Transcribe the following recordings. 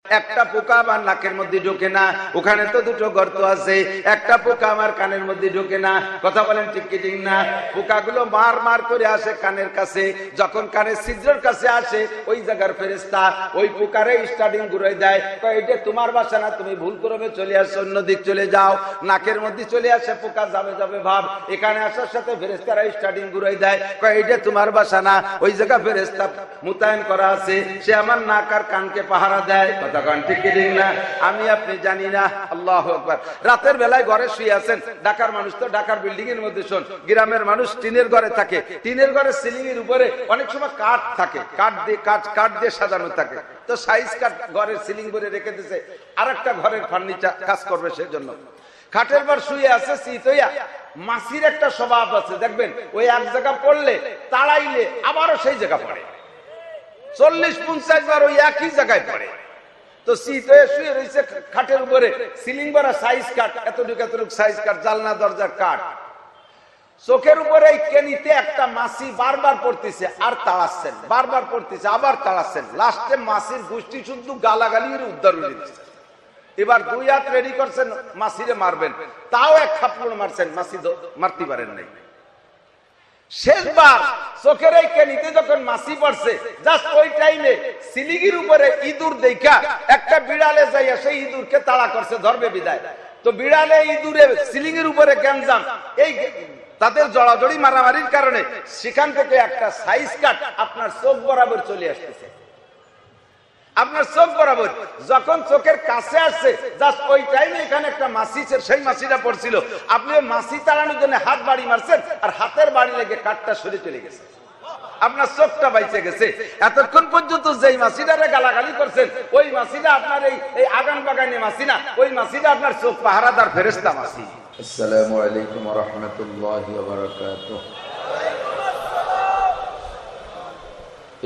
একটা পোকা আমার নাকের মধ্যে ঢোকে না, ওখানে তো দুটো গর্ত আছে। একটা পোকা আমার কানের মধ্যে ঢোকে না। কথা বলেন ঠিক কি ঠিক না? পোকাগুলো মার মার করে আসে কানের কাছে, যখন কানের ছিদ্রের কাছে আসে ওই জায়গার ফেরেশতা ওই পোকারে স্টার্টিং ঘুরাই দেয়, এটা তোমার বাসা না, তুমি ভুল করে চলে আসো, অন্যদিক চলে যাও। নাকের মধ্যে চলে আসে পোকা, যাবে যাবে ভাব, এখানে আসার সাথে ফেরেশতারা স্টার্টিং ঘুরাই দেয়, এটা তোমার বাসা না, ওই জায়গা ফেরেশতা মোতায়েন করা আছে, সে আমার নাক আর কানকে পাহারা দেয়। আমি আপনি জানি না। আল্লাহু আকবার। রাতের বেলায় ঘরে শুয়ে আছেন, ঢাকার মানুষ তো ঢাকার বিল্ডিং এর মধ্যে, শোন, গ্রামের মানুষ টিনের ঘরে থাকে, টিনের ঘরে সিলিং এর উপরে অনেক সময় কাঠ থাকে, কাঠ দিয়ে সাজানো থাকে, তো সাইজ কাঠ ঘরের সিলিং করে রেখে দিয়েছে, আর একটা ঘরের ফার্নিচার কাজ করবে সেজন্য। খাটের পর শুয়ে আছে শীত হইয়া, মাছির একটা স্বভাব আছে, দেখবেন ওই এক জায়গা পড়লে তাড়াইলে আবারও সেই জায়গা পড়ে, 40-50 বার ওই একই জায়গায় পড়ে। তো শীত হয়ে শুয়ে রয়েছে খাটের উপরে, সিলিং করা সাইজ কাঠ, এতটুকু সাইজ কাঠ, জালনা দরজার কাঠ, চোখের উপরে কেনিতে একটা মাছি বারবার পড়তেছে আর তাড়াচ্ছেন, বারবার পড়তেছে আবার তাড়াচ্ছেন, লাস্টে মাছির গোষ্ঠী শুদ্ধ গালাগালির উদ্ধার হয়ে দিচ্ছে। এবার 2 হাত রেডি করছেন মাছিরে মারবেন, তাও এক থাপ্পড় মারছেন, মাছি মারতে পারেন নাই। শেষবার চোখের এই কেনিতে যখন মাছি পড়ছে, জাস্ট ওই টাইমে সিলিগির উপরে ইঁদুর দেখা একটা বিড়ালে যাইয়া সেই ইঁদুরকে তাড়া করছে, ধরবে বিদায়। তো বিড়ালে ইঁদুরে সিলিং এর উপরে গ্যাঞ্জাম, এই তাদের জড়াজড়ি মারামারির কারণে সেখান থেকে একটা সাইজ কাট আপনার চোখ বরাবর চলে আসতেছে, আপনার চোখ বরাবর। যখন চোখের কাছে আসছে, জাস্ট ওই টাইমে এখানে একটা মাছি, সেই মাছিটা পড়ছিল, আপনি মাছি তাড়ানোর জন্য হাত বাড়ি মারছেন, আর হাতের বাড়ি লেগে কাঠটা সরে চলে গেছে, আপনার চোখটা বাইচে গেছে। এতক্ষণ পর্যন্ত যেই মাছিটারে গালাগালি করছেন, ওই মাছিটা আপনার এই আগান বাগানে মাছি না, ওই মাছিটা আপনার চোখ পাহারাদার ফেরেশতা মাছি। আসসালামু আলাইকুম ওয়া রাহমাতুল্লাহি ওয়া বারাকাতুহু।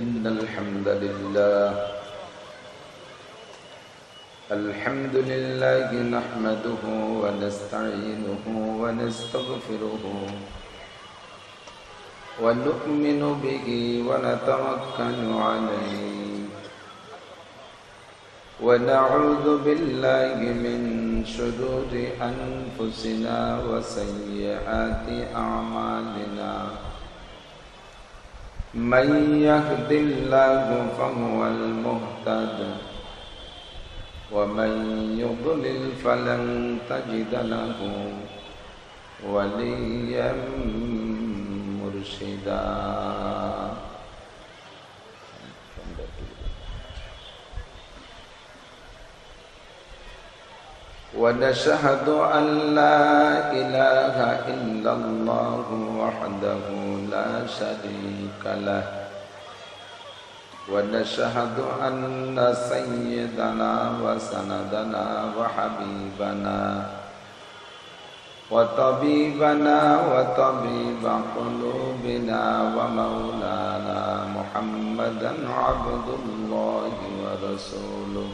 ইন্নাল হামদালিল্লাহ আলহামদুলিল্লাহি নাহমাদুহু ওয়া নাস্তাঈনুহু ওয়া নাস্তাগফিরুহু ওয়া নু'মিনু বিহি ওয়া নাতাওয়াক্কালু আলাইহি ওয়া না'উযু বিল্লাহি মিন শুরুরি আনফুসিনা ওয়া সাইয়্যাতি আ'মালিনা মান ইয়াহদিল্লাহু ফাহুয়াল মুহতাদ ومن يضلل فلن تجد له وليا مرشدا ونشهد أن لا إله إلا الله وحده لا شريك له ونشهد أن سيدنا وسندنا وحبيبنا وطبيبنا وطبيب قلوبنا ومولانا محمدا عبد الله ورسوله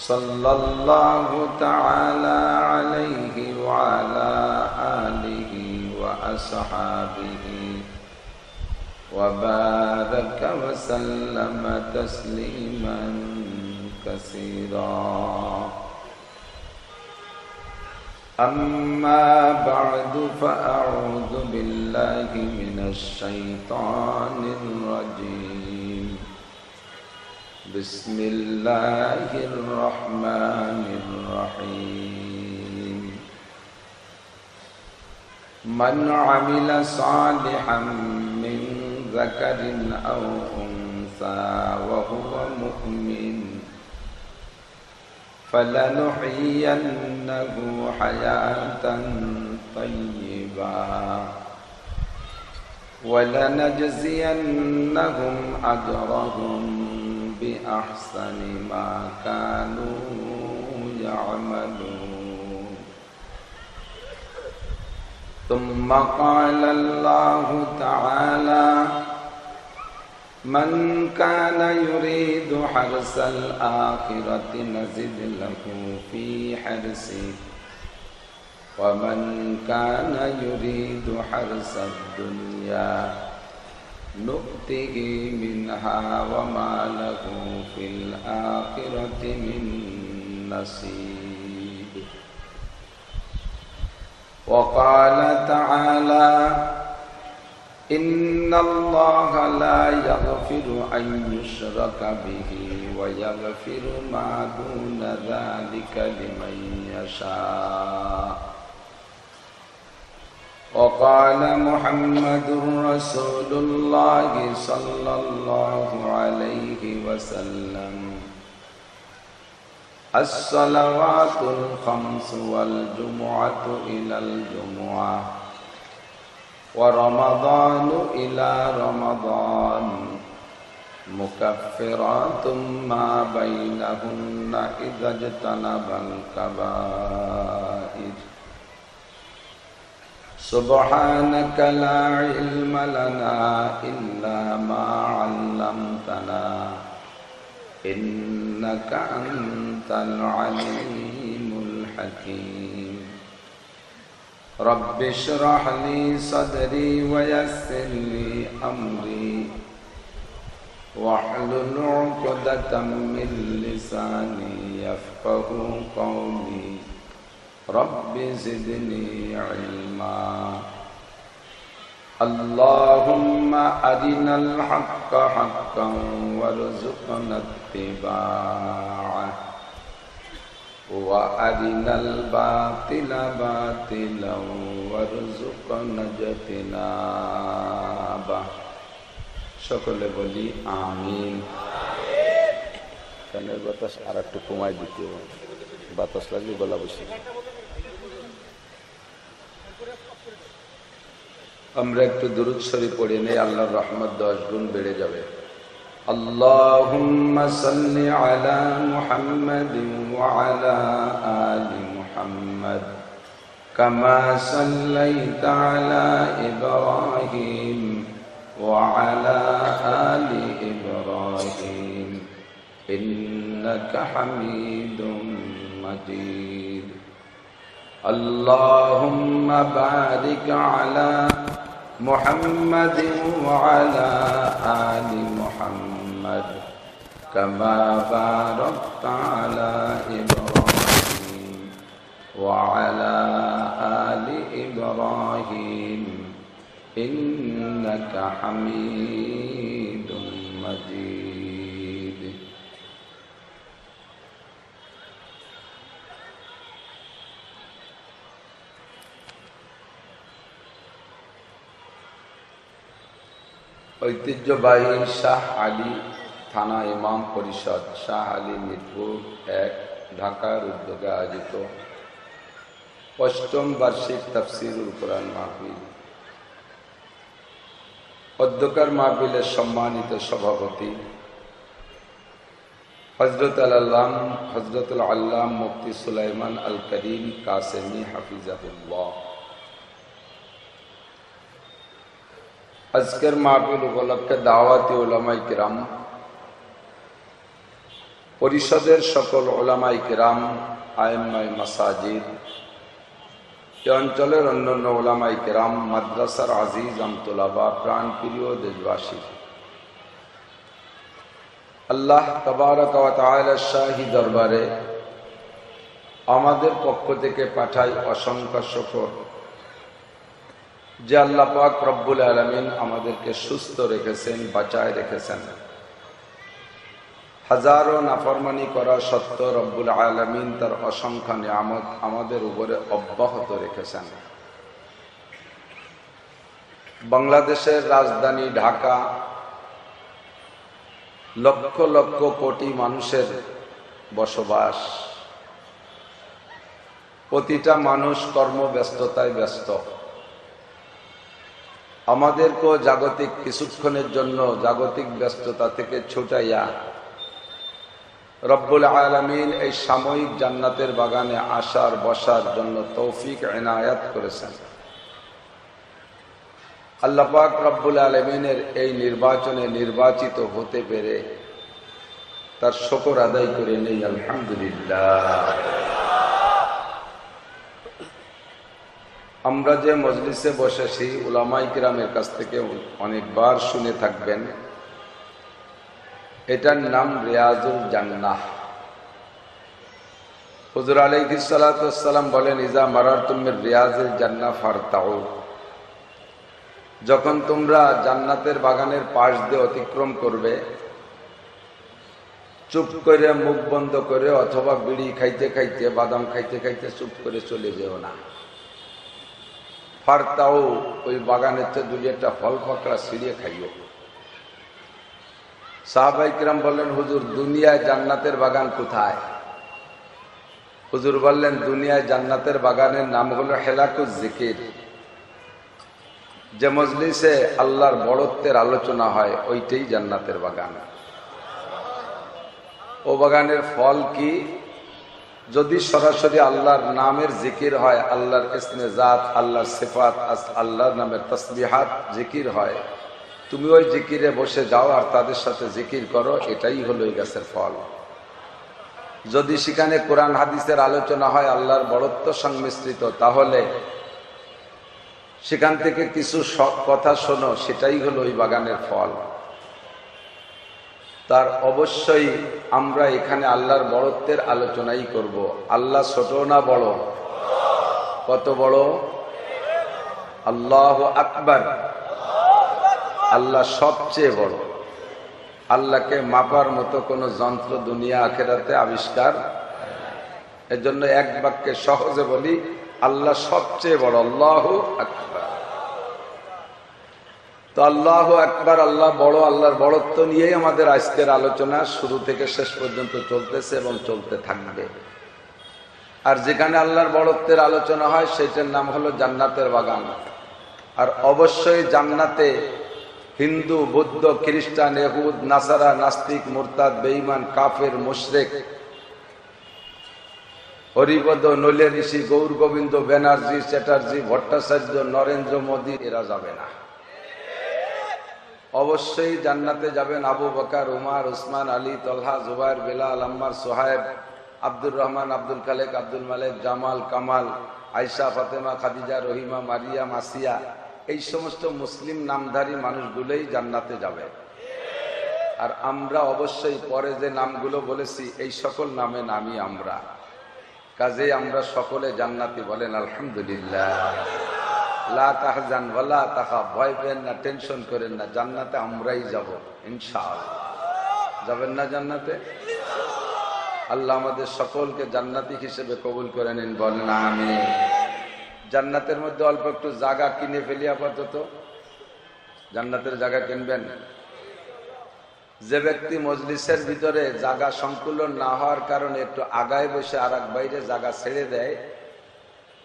صلى الله تعالى عليه وعلى آله وأصحابه وبارك وسلم تسليما كثيرا أما بعد فأعوذ بالله من الشيطان الرجيم بسم الله الرحمن الرحيم من عمل صالحا من ذكر أو أنثى وهو مؤمن فلنحيينه حياة طيبة ولنجزينهم أجرهم بأحسن ما كانوا يعملون ثم قال الله تعالى من كان يريد حرث الآخرة نزد له في حرثه ومن كان يريد حرث الدنيا نؤته منها وما له في الآخرة من نصيب وقال تعالى إن الله لا يغفر أن يشرك به ويغفر ما دون ذلك لمن يشاء وقال محمد رسول الله صلى الله عليه وسلم الصلوات الخمس والجمعة إلى الجمعة ورمضان إلى رمضان مكفرات ما بينهن إذا اجتنب الكبائر سبحانك لا علم لنا إلا ما علمتنا إنك أنت العليم الحكيم رب اشرح لي صدري ويسر لي أمري واحلل عقدة من لساني يفقه قولي رب زدني علما اللهم أرنا الحق حقا وارزقنا اتباعه وأرنا الباطل باطلا وارزقنا اجتنابه সকলে বলি আমিন। কানের বাতাস আর একটু কমাই দিতে হবে, বাতাস লাগলে গলা বসে। আমরা একটু দুরূদ শরীফ পড়ে নেই, আল্লাহর রহমত 10 গুণ বেড়ে যাবে। আল্লাহুম্মা সাল্লি আলা মুহাম্মাদিন ওয়া আলা আলি মুহাম্মাদ কামা সাল্লাইতা আলা ইব্রাহিম ওয়া আলা আলি ইব্রাহিম ইন্নাকা হামিদুম মাজিদ। আল্লাহুম্মা বারিক আলা محمد وعلى آل محمد كما باركت على إبراهيم وعلى آل إبراهيم إنك حميد مجيد। ঐতিহ্যবাহী শাহ আলী থানা ইমাম পরিষদ শাহ আলী মিরপুর 1 ঢাকার উদ্যোগে আয়োজিত 5ম বার্ষিক তাফসীরুল কোরআন মাহফিল। অধ্যক্ষর মাহফিলের সম্মানিত সভাপতি হযরতুল আল্লাম মুফতি সুলাইমান আল করিম কাসেমি হাফিজাহুল্লাহ। আজকের মাহফিল উপলক্ষে দাওয়াতি উলামায়ে কিরাম, পরিষদের সকল উলামায়ে কিরাম, আইম্মায়ে মাসাজিদ, এই অঞ্চলের অন্যান্য উলামায়ে কিরাম, মাদ্রাসার আজিজ আমতুলাবা, প্রাণপ্রিয় দেশবাসী, আল্লাহ তাবারক ওয়া তাআলার শাহী দরবারে আমাদের পক্ষ থেকে পাঠাই অসংখ্য শুকর যে আল্লাহ পাক রব্বুল আলামিন আমাদেরকে সুস্থ রেখেছেন, বাঁচায় রেখেছেন। হাজারো নাফরমানি করা সত্ত্বেও রব্বুল আলামিন তার অসংখ্য নিয়ামত আমাদের উপরে অব্যাহত রেখেছেন। বাংলাদেশের রাজধানী ঢাকা লক্ষ লক্ষ কোটি মানুষের বসবাস, প্রতিটা মানুষ কর্মব্যস্ততায় ব্যস্ত। আমাদেরকেও জাগতিক কিছুক্ষণের জন্য জাগতিক ব্যস্ততা থেকে ছুটাইয়া রব্বুল আলামিন এই সাময়িক জান্নাতের বাগানে আসার বসার জন্য তৌফিক ইনায়াত করেছেন। আল্লাহ পাক রব্বুল আলামিনের এই নির্বাচনে নির্বাচিত হতে পেরে তার শুকর আদায় করে নেই আলহামদুলিল্লাহ। আমরা যে মজলিসে বসেছি উলামায়ে কিরামের কাছ থেকে অনেকবার শুনে থাকবেন, এটার নাম রিয়াজুল জান্নাহ। হুজুর আলাইহিস সালাতু ওয়াস সালাম বলেন, ইজা মারারতুম মির রিয়াজিল জান্নাহ ফারতাউ, যখন তোমরা জান্নাতের বাগানের পাশ দিয়ে অতিক্রম করবে, চুপ করে মুখ বন্ধ করে অথবা বিড়ি খাইতে খাইতে বাদাম খাইতে খাইতে চুপ করে চলে যেও না। ফারতাউ, ওই বাগানের দুই একটা ফল পাকড়া ছিঁড়িয়ে খাইও। সাহাবায়ে কিরাম বললেন, হুজুর দুনিয়ায় জান্নাতের বাগান কোথায়? হুজুর বললেন, দুনিয়ায় জান্নাতের বাগানের নাম হলো হেলাকুজ জিকির। যে মজলিসে আল্লাহর বড়ত্বের আলোচনা হয় ওইটাই জান্নাতের বাগান। ও বাগানের ফল কি? যদি সরাসরি আল্লাহর নামের জিকির হয়, আল্লাহর ইসমে জাত, আল্লাহর সিফাত, আল্লাহর নামের তাসবিহাত জিকির হয়, তুমি ওই জিকিরে বসে যাও আর তাদের সাথে জিকির করো, এটাই হলো এই গাছের ফল। যদি সেখানে কোরআন হাদিসের আলোচনা হয়, আল্লাহর বড়ত্ব সংমিশ্রিত, তাহলে সেখান থেকে কিছু কথা শোনো, সেটাই হলো ওই বাগানের ফল। তার অবশ্যই আমরা এখানে আল্লাহর বড়ত্বের আলোচনাই করব। আল্লাহ ছোট না বড়? কত বড়? আল্লাহু আকবার। আল্লাহ সবচেয়ে বড়। আল্লাহকে মাপার মতো কোনো যন্ত্র দুনিয়া আখিরাতে আবিষ্কার। এজন্য এক বাক্যে সহজে বলি, আল্লাহ সবচেয়ে বড়। আল্লাহু আকবার। তো আল্লাহু আকবার, আল্লাহ বড়, আল্লাহর বড়ত্ব নিয়েই আমাদের আজকের আলোচনা শুরু থেকে শেষ পর্যন্ত চলতেছে এবং চলতে থাকবে। আর যেখানে আল্লাহর বড়ত্বের আলোচনা হয় সেটার নাম হলো জান্নাতের বাগান। আর অবশ্যই জান্নাতে হিন্দু, বৌদ্ধ, খ্রিস্টান, ইহুদ, নাসারা, নাস্তিক, মুরতাদ, বেঈমান, কাফের, মুশরিক, হরিপদ, নলে ঋষি, গৌর গোবিন্দ, ব্যানার্জি, চ্যাটার্জি, ভট্টাচার্য, নরেন্দ্র মোদী এরা যাবে না। অবশ্যই জান্নাতে যাবেন আবু বকর, উমর, উসমান, আলী, তলহা, জুবাইর, বেলাল, আম্মার, সোহায়েব, আব্দুর রহমান, আব্দুল খালেক, আব্দুল মালেক, জামাল, কামাল, আয়েশা, ফাতেমা, খাদিজা, রহিমা, মারিয়াম, আসিয়া, এই সমস্ত মুসলিম নামধারী মানুষগুলোই জান্নাতে যাবে। আর আমরা অবশ্যই পরে যে নামগুলো বলেছি এই সকল নামে নামি আমরা, কাজেই আমরা সকলে জান্নাতি। বলেন আলহামদুলিল্লাহ। লা তাহজান ওয়ালা তাখাফ, ভয় পেন না, টেনশন করেন না, জান্নাতে আমরাই যাব ইনশাআল্লাহ। যাবেন না জান্নাতে? আল্লাহ আমাদের সকলকে জান্নাতি হিসেবে কবুল করে নিন। বলেন আমিন। জান্নাতের মধ্যে অল্প একটু জায়গা কিনে ফেলি আপাতত। জান্নাতের জায়গা কিনবেন? যে ব্যক্তি মজলিসের ভিতরে জায়গা সংকুলন না হওয়ার কারণে একটু আগায় বসে আর এক বাইরে জায়গা ছেড়ে দেয়,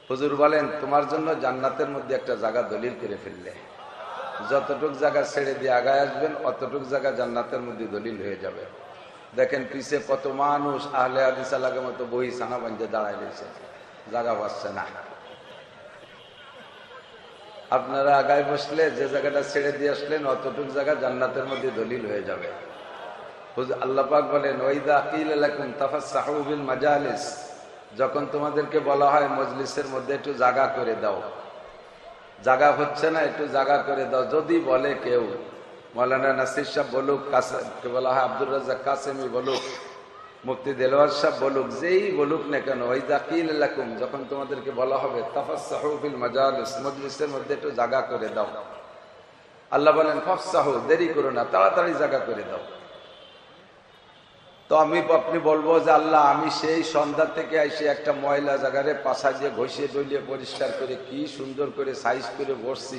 হুজুর বলেন তোমার জন্য জান্নাতের মধ্যে একটা জায়গা দলিল করে ফেললে। যতটুক জায়গা ছেড়ে দিয়ে আগায় আসবেন অতটুক জায়গা জান্নাতের মধ্যে দলিল হয়ে যাবে। দেখেন পিছে কত মানুষ আহলে হাদিস আলাগের মতো বই সানা বান্ধে দাঁড়ায় রয়েছে, জায়গা পাচ্ছে না। আপনারা আগায় বসলে যে জায়গাটা ছেড়ে দিয়ে আসলেন অতটুক জায়গা জান্নাতের মধ্যে দলিল হয়ে যাবে। আল্লাহ পাক বলেন, ওয়াইদা কিল লাকুম তাফাসসাহু বিল মাজালিস, যখন তোমাদেরকে বলা হয় মজলিসের মধ্যে একটু জায়গা করে দাও, জায়গা হচ্ছে না, একটু জায়গা করে দাও। যদি বলে কেউ, মৌলানা নাসির সাহেব বলুক, বলা হয় আব্দুর রাজ্জাক কাসেমি বলুক, মুফতি দেলোয়ার সাহেব বলুক, যেই বলুক না কেন, ওয়াইদা কিল লাকুম, যখন তোমাদেরকে বলা হবে তাফাসসাহু বিল মাজালিস, মজলিসের মধ্যে একটু জায়গা করে দাও, আল্লাহ বলেন ফাফসাহু, দেরি করো না, তাড়াতাড়ি জায়গা করে দাও। তো আপনি বলবো যে আল্লাহ আমি সেই সন্ধ্যা থেকে এসে একটা ময়লা জায়গারে পাশা দিয়ে ঘষিয়ে ডলিয়ে পরিষ্কার করে কি সুন্দর করে সাইজ করে বসছি,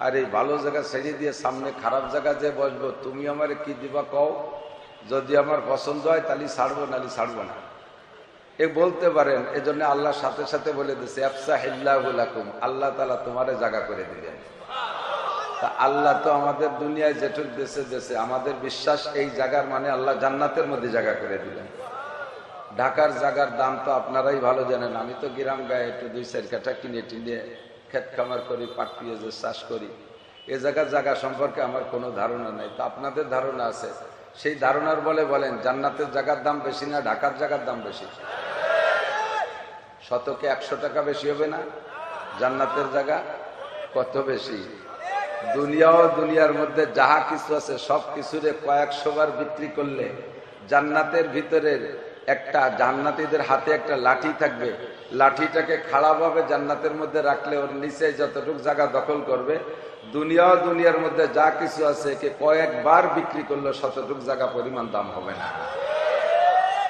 আর এই ভালো জায়গা ছেড়ে দিয়ে সামনে খারাপ জায়গা যে বসবো, তুমি আমার কি দিবা কও? যদি আমার পছন্দ হয় তাহলে ছাড়বো, নালি ছাড়বো না। এ বলতে পারেন। এজন্য আল্লাহ সাথে সাথে বলে দিচ্ছে আফসাহিল্লাহু লাকুম, আল্লাহ তাআলা তোমারে জায়গা করে দিবেন। তা আল্লাহ তো আমাদের দুনিয়ায় যেটুক দেশে দেশে, আমাদের বিশ্বাস এই জায়গার মানে আল্লাহ জান্নাতের মধ্যে জায়গা করে দিলেন। ঢাকার জায়গার দাম তো আপনারাই ভালো জানেন। আমি তো গ্রাম গায়ে একটু 2-4 কাঠা কিনে টিনে ক্ষেত খামার করি, পাট পেঁয়াজের চাষ করি। এ জায়গার জায়গা সম্পর্কে আমার কোনো ধারণা নাই, তো আপনাদের ধারণা আছে। সেই ধারণার বলে বলেন জান্নাতের জায়গার দাম বেশি না ঢাকার জায়গার দাম বেশি? শতকে 100 টাকা বেশি হবে না? জান্নাতের জায়গা কত বেশি। দুনিয়া ও দুনিয়ার মধ্যে যাহা কিছু আছে সব কিছুরে কয়েকশো বার বিক্রি করলে জান্নাতের ভিতরের একটা জান্নাতীদের হাতে একটা লাঠি থাকবে, লাঠিটাকে খাড়াভাবে জান্নাতের মধ্যে রাখলে ওর নিচে যতটুকু জায়গা দখল করবে, দুনিয়া ও দুনিয়ার মধ্যে যা কিছু আছে একে কয়েকবার বিক্রি করলে শতটুক জায়গা পরিমাণ দাম হবে না।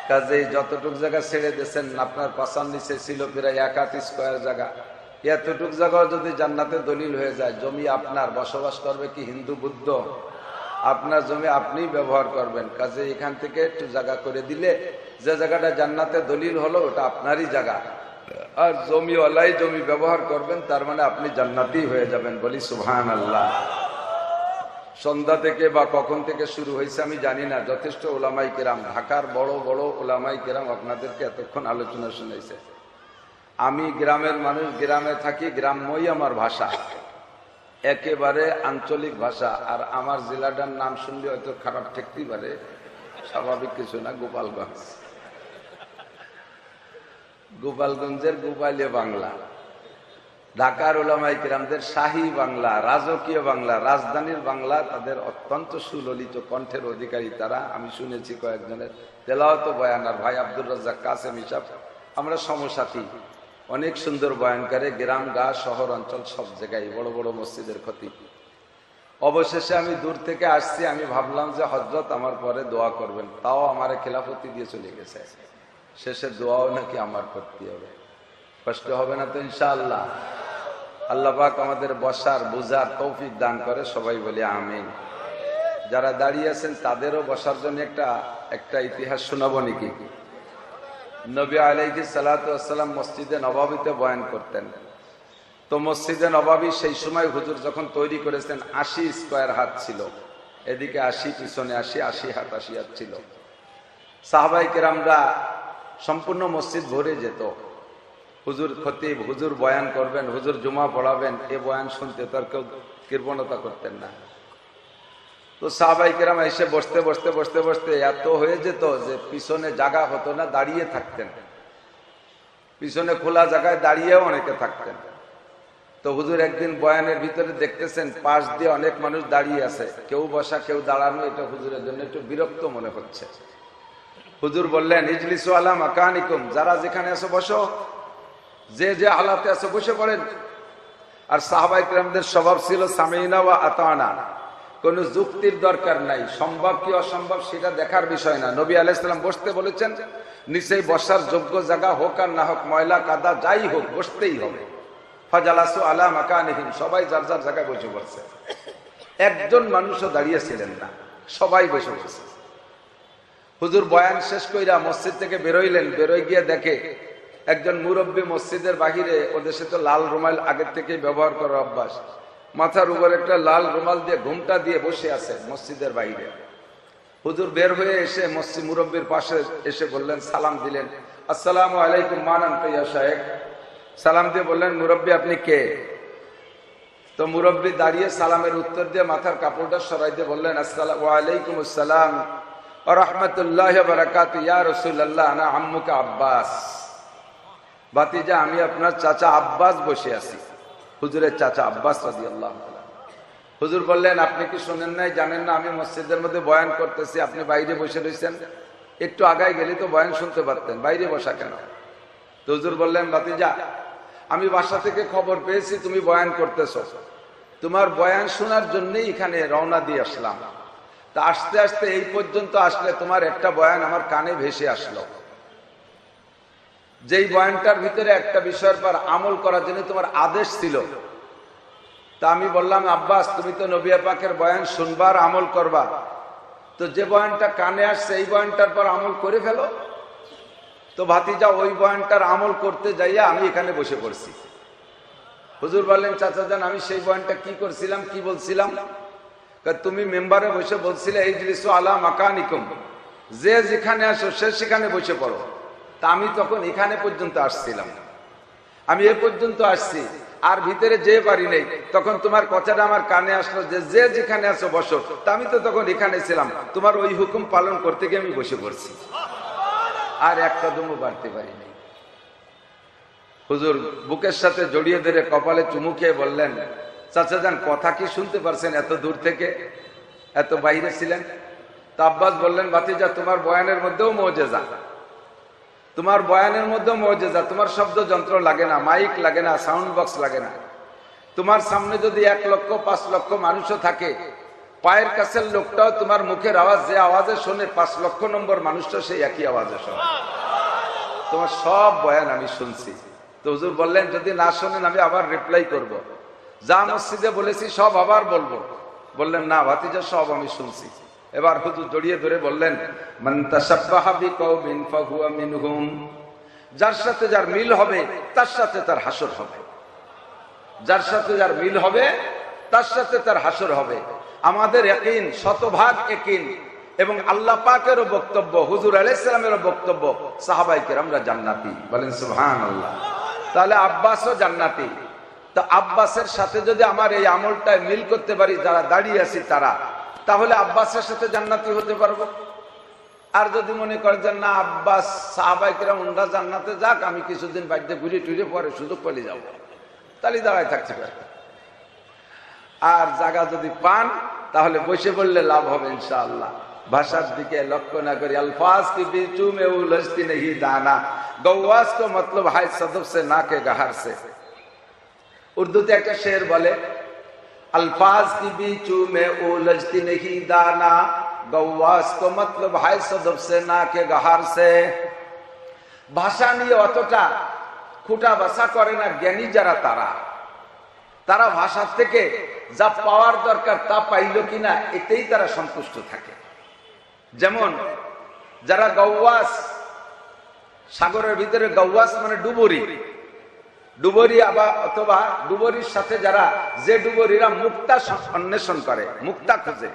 কাজেই যতটুক জায়গা ছেড়ে দিয়েছেন, আপনার পাশার নিচে ছিল প্রায় 1 স্কয়ার জায়গা, এতটুক জায়গাও যদি জান্নাতে দলিল হয়ে যায়, জমি আপনার, বসবাস করবে কি হিন্দু বুদ্ধ? আপনার জমি আপনি ব্যবহার করবেন। কাজে এখান থেকে একটু জায়গা করে দিলে যে জায়গাটা জান্নাতে দলিল হলো ওটা আপনারই জায়গা, আর জমিওয়ালাই জমি ব্যবহার করবেন, তার মানে আপনি জান্নাতি হয়ে যাবেন। বলি সুবহানাল্লাহ। সন্ধ্যা থেকে বা কখন থেকে শুরু হয়েছে আমি জানি না, যথেষ্ট ওলামাই কেরাম, ঢাকার বড় বড় ওলামাই কেরাম আপনাদেরকে এতক্ষণ আলোচনা শুনেছে। আমি গ্রামের মানুষ, গ্রামে থাকি, গ্রাম্যই আমার ভাষা, একেবারে আঞ্চলিক ভাষা। আর আমার জেলাটার নাম শুনলে হয়তো খারাপ ঠেকতেই পারে, স্বাভাবিক কিছু না, গোপালগঞ্জ। গোপালগঞ্জের গোপালীয় বাংলা, ঢাকার ওলামায়ে কেরামদের শাহী বাংলা, রাজকীয় বাংলা, রাজধানীর বাংলা, তাদের অত্যন্ত সুললিত কণ্ঠের অধিকারী তারা। আমি শুনেছি কয়েকজনের তেলাওয়াত বয়ান, আর ভাই আব্দুর রাজ্জাক কাসেম হিসাব, আমরা সমসাথী, অনেক সুন্দর বয়ান করে, গ্রাম গা শহর অঞ্চল সব জায়গায়, বড় বড় মসজিদের খতিব। অবশেষে আমি দূর থেকে আসছি, আমি ভাবলাম যে হযরত আমার পরে দোয়া করবেন, তাও আমার খেলাফতি দিয়ে চলে গেছে। শেষে দোয়াও নাকি আমার করতে হবে, কষ্ট হবে না তো ইনশাআল্লাহ? আল্লাহ পাক আমাদের বসার বুঝার তৌফিক দান করে, সবাই বলি আমিন। যারা দাঁড়িয়ে আছেন তাদেরও বসার জন্য একটা ইতিহাস শোনাবো নাকি? নবী আলাইহিস সালাতু ওয়াস সালাম মসজিদে নববীতে বয়ান করতেন। তো মসজিদে নববী সেই সময় হুজুর যখন তৈরি করেছেন 80 স্কয়ার হাত ছিল, এদিকে 80, পিছনে 80, 80 হাত 80 হাত ছিল। সাহাবায়ে কেরামরা সম্পূর্ণ মসজিদ ভরে যেত। হুজুর খতিব, হুজুর বয়ান করবেন, হুজুর জুমা পড়াবেন, এ বয়ান শুনতে তার কেউ কৃপণতা করতেন না। তো সাহাবায়ে কেরাম এসে বসতে বসতে বসতে বসতে এত হয়ে যেত যে পিছনে জায়গা হতো না, দাঁড়িয়ে থাকতেন। পিছনে খোলা জায়গায় দাঁড়িয়েও অনেকে থাকতেন। তো হুজুর একদিন বয়ানের ভিতরে দেখতেছেন পাশ দিয়ে অনেক মানুষ দাঁড়িয়ে আছে, কেউ বসা কেউ দাঁড়ানো, এটা হুজুরের জন্য একটু বিরক্ত মনে হচ্ছে। হুজুর বললেন, ইজলিসু আলা মাকানিকুম, যারা যেখানে আছো বসো, যে যে হালাতে আছো বসে পড়েন। আর সাহাবায়ে কেরামদের স্বভাব ছিল সামিনা ওয়া আতানা, কোন যুক্তির দরকার নাই, সম্ভব কি অসম্ভব সেটা দেখার বিষয় না। নবী আলাইহিস সালাম বসতে বলেছেন, নিচেই বসার যোগ্য জায়গা হোক আর না হোক, ময়লা কাদা যাই হোক, বসতেই হবে। ফাজালাসু আলা মাকানিহিম, সবাই যার যার জায়গায় বসে পড়ছে। একজন মানুষও দাঁড়িয়েছিলেন না, সবাই বসে পড়ছে। হুজুর বয়ান শেষ কইরা মসজিদ থেকে বেরোইলেন, বেরোয় গিয়ে দেখে একজন মুরব্বী মসজিদের বাহিরে, ওদেশে তো লাল রুমাল আগের থেকেই ব্যবহার করার অভ্যাস, মাথার উপর একটা লাল রুমাল দিয়ে ঘুমটা দিয়ে বসে আছে মসজিদের বাইরে। হুজুর বের হয়ে এসে মসজিদ মুরব্বীর পাশে এসে বললেন, সালাম দিলেন, আসসালামু আলাইকুম মান আনতা ইয়া শাইখ। সালাম দিয়ে বললেন, মুরব্বী আপনি কে? তো মুরব্বী দাঁড়িয়ে সালামের উত্তর দিয়ে মাথার কাপড়টা সরাই দিয়ে বললেন, আসসালামু আলাইকুম আসসালাম ওয়া রাহমাতুল্লাহি ওয়া বারাকাতুহু, ইয়া রাসূলুল্লাহ আনা আম্মুকা আব্বাস। ভাতিজা, আমি আপনার চাচা আব্বাস বসে আছি। হুজুরের চাচা আব্বাস রাদিয়াল্লাহু তাআলা। হুজুর বললেন, আপনি কি শোনেন নাই, জানেন না আমি মসজিদের মধ্যে বয়ান করতেছি, আপনি বাইরে বসে রয়েছেন? একটু আগায় গেলে তো বয়ান শুনতে পারতেন, বাইরে বসা কেন? তো হুজুর বললেন, ভাতিজা, আমি বাসা থেকে খবর পেয়েছি তুমি বয়ান করতেছো, তোমার বয়ান শোনার জন্যই এখানে রওনা দিয়ে আসলাম। তা আস্তে আস্তে এই পর্যন্ত আসলে তোমার একটা বয়ান আমার কানে ভেসে আসলো, যেই বয়ানটার ভিতরে একটা বিষয়ের পর আমল করার জন্য তোমার আদেশ ছিল। তা আমি বললাম, আব্বাস তুমি তো নবী পাকের বয়ান শুনবার আমল করবা, তো যে বয়ানটা কানে আসছে এই বয়ানটার পর আমল করে ফেলো। তো ভাতিজা ওই বয়ানটার আমল করতে যাইয়া আমি এখানে বসে পড়ছি। হুজুর বললেন, চাচা যান, আমি সেই বয়ানটা কি করছিলাম, কি বলছিলাম? তুমি মেম্বারে বসে বলছিলে ইজলিসু আলা মাকানিকুম, যে যেখানে আসো সে সেখানে বসে পড়ো। তা আমি তখন এখানে পর্যন্ত আসছিলাম, আমি এ পর্যন্ত আসছি, আর ভিতরে যে পারি নাই। তখন তোমার কথাটা আমার কানে আসলো যে যে যেখানে আছো বসো। তা আমি তো তখন এখানে ছিলাম, তোমার ওই হুকুম পালন করতে গিয়ে আমি বসে পড়ছি, আর এক কদমও বাড়তে পারি নাই। হুজুর বুকের সাথে জড়িয়ে ধরে কপালে চুমু খেয়ে বললেন, চাচা যান কথা কি শুনতে পারছেন? এত দূর থেকে, এত বাইরে ছিলেন। তো আব্বাস বললেন, ভাতিজা তোমার বয়ানের মধ্যেও মুজিজা, তোমার বয়ানের মধ্যেও মুজিজা। তোমার শব্দ যন্ত্র লাগে না, মাইক লাগে না, সাউন্ড বক্স লাগে না। তোমার সামনে যদি 1 লক্ষ 5 লক্ষ মানুষও থাকে, পায়ের কাছের লোকটাও তোমার মুখের আওয়াজ যে আওয়াজে শোনে, 5 লক্ষ নম্বর মানুষটা সেই একই আওয়াজে শোনে। তোমার সব বয়ান আমি শুনছি। তো হুজুর বললেন, যদি না শোনেন আমি আবার রিপ্লাই করব, যা মসজিদে বলেছি সব আবার বলবো। বললেন, না ভাতিজা সব আমি শুনছি। এবার হুজুর জড়িয়ে ধরে বললেন, মান তাশাব্বাহা বিকওমিন ফাহুয়া মিনহুম, যার সাথে যার মিল হবে তার সাথে তার হাসর হবে, যার সাথে যার মিল হবে তার সাথে তার হাসর হবে। আমাদের ইয়াকিন, শতভাগ ইয়াকিন, এবং আল্লাহ পাকেরও বক্তব্য, হুজুর আলাইহিস সালামেরও বক্তব্য, সাহাবায়ে কেরামরা জান্নাতি। বলেন সুবহানাল্লাহ। তাহলে আব্বাসও জান্নাতি। তো আব্বাসের সাথে যদি আমার এই আমলটায় মিল করতে পারি, যারা দাঁড়িয়ে আছি তারা, তাহলে আব্বাসের সাথে জান্নাতি হতে পারবো। আর যদি মনে করেন যে না, আব্বাস সাহাবায়ে কেরাম ওনরা জান্নাতে যাক, আমি কিছুদিন বাড়িতে ঘুরে টুরে পরে সুযোগ পেলে যাবো, তাহলে দাঁড়ায় থাকতে পারে। আর জায়গা যদি পান তাহলে বসে পড়লে লাভ হবে ইনশাআল্লাহ। ভাষার দিকে লক্ষ্য না করি, अल्फाज की बीचू में उलझती नहीं दाना, गौवास को मतलब है सदफ से ना के गहर से। उर्दूते একটা শের বলে, अल्फाज की बीचू में उलझती नहीं दाना, गौवास को मतलब है सदफ से ना के गहर से। ভাষা নিয়ে অতটা খুঁটা বাছা করে না জ্ঞানী যারা, তারা ভাষার থেকে যা পাওয়ার দরকার তা পাইল কিনা এতেই তারা সন্তুষ্ট থাকে। যেমন যারা গৌওয়াস, সাগরের ভিতরে গৌওয়াস মানে ডুবুরি, ডুবুরি আবার অথবা ডুবুরির সাথে যারা, যে ডুবুরিরা মুক্তা অন্বেষণ করে, মুক্তা খোঁজে,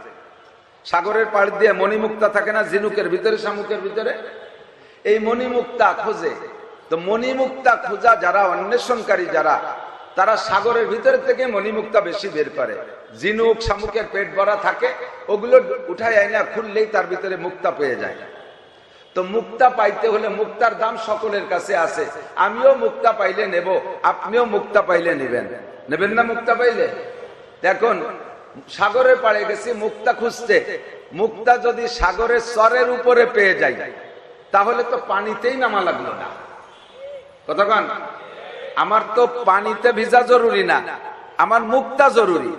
সাগরের পাড় দিয়ে মণিমুক্তা থাকে না ঝিনুকের ভিতরে, শামুকের ভিতরে, এই মণিমুক্তা খোঁজে। তো মণিমুক্তা খোঁজা যারা, অন্বেষণকারী যারা, তারা সাগরের ভিতর থেকে মণিমুক্তা বেশি বের করে। ঝিনুক শামুকের পেট ভরা থাকে, ওগুলো উঠায় আয়না খুললেই তার ভিতরে মুক্তা পেয়ে যায়। তো মুক্তা পাইতে হলে মুক্তার দাম সকলের কাছে আছে। আমিও মুক্তা পাইলে নেব, আপনিও মুক্তা পাইলে নেবেন, নেবেন না মুক্তা পাইলে? দেখুন, সাগরের পাড়ে গেছি মুক্তা খুঁজতে, মুক্তা যদি সাগরের চরের উপরে পেয়ে যাই তাহলে তো পানিতেই নামা লাগলো না। কতক্ষণ? আমার তো পানিতে ভিজা জরুরি না, আমার মুক্তা জরুরি।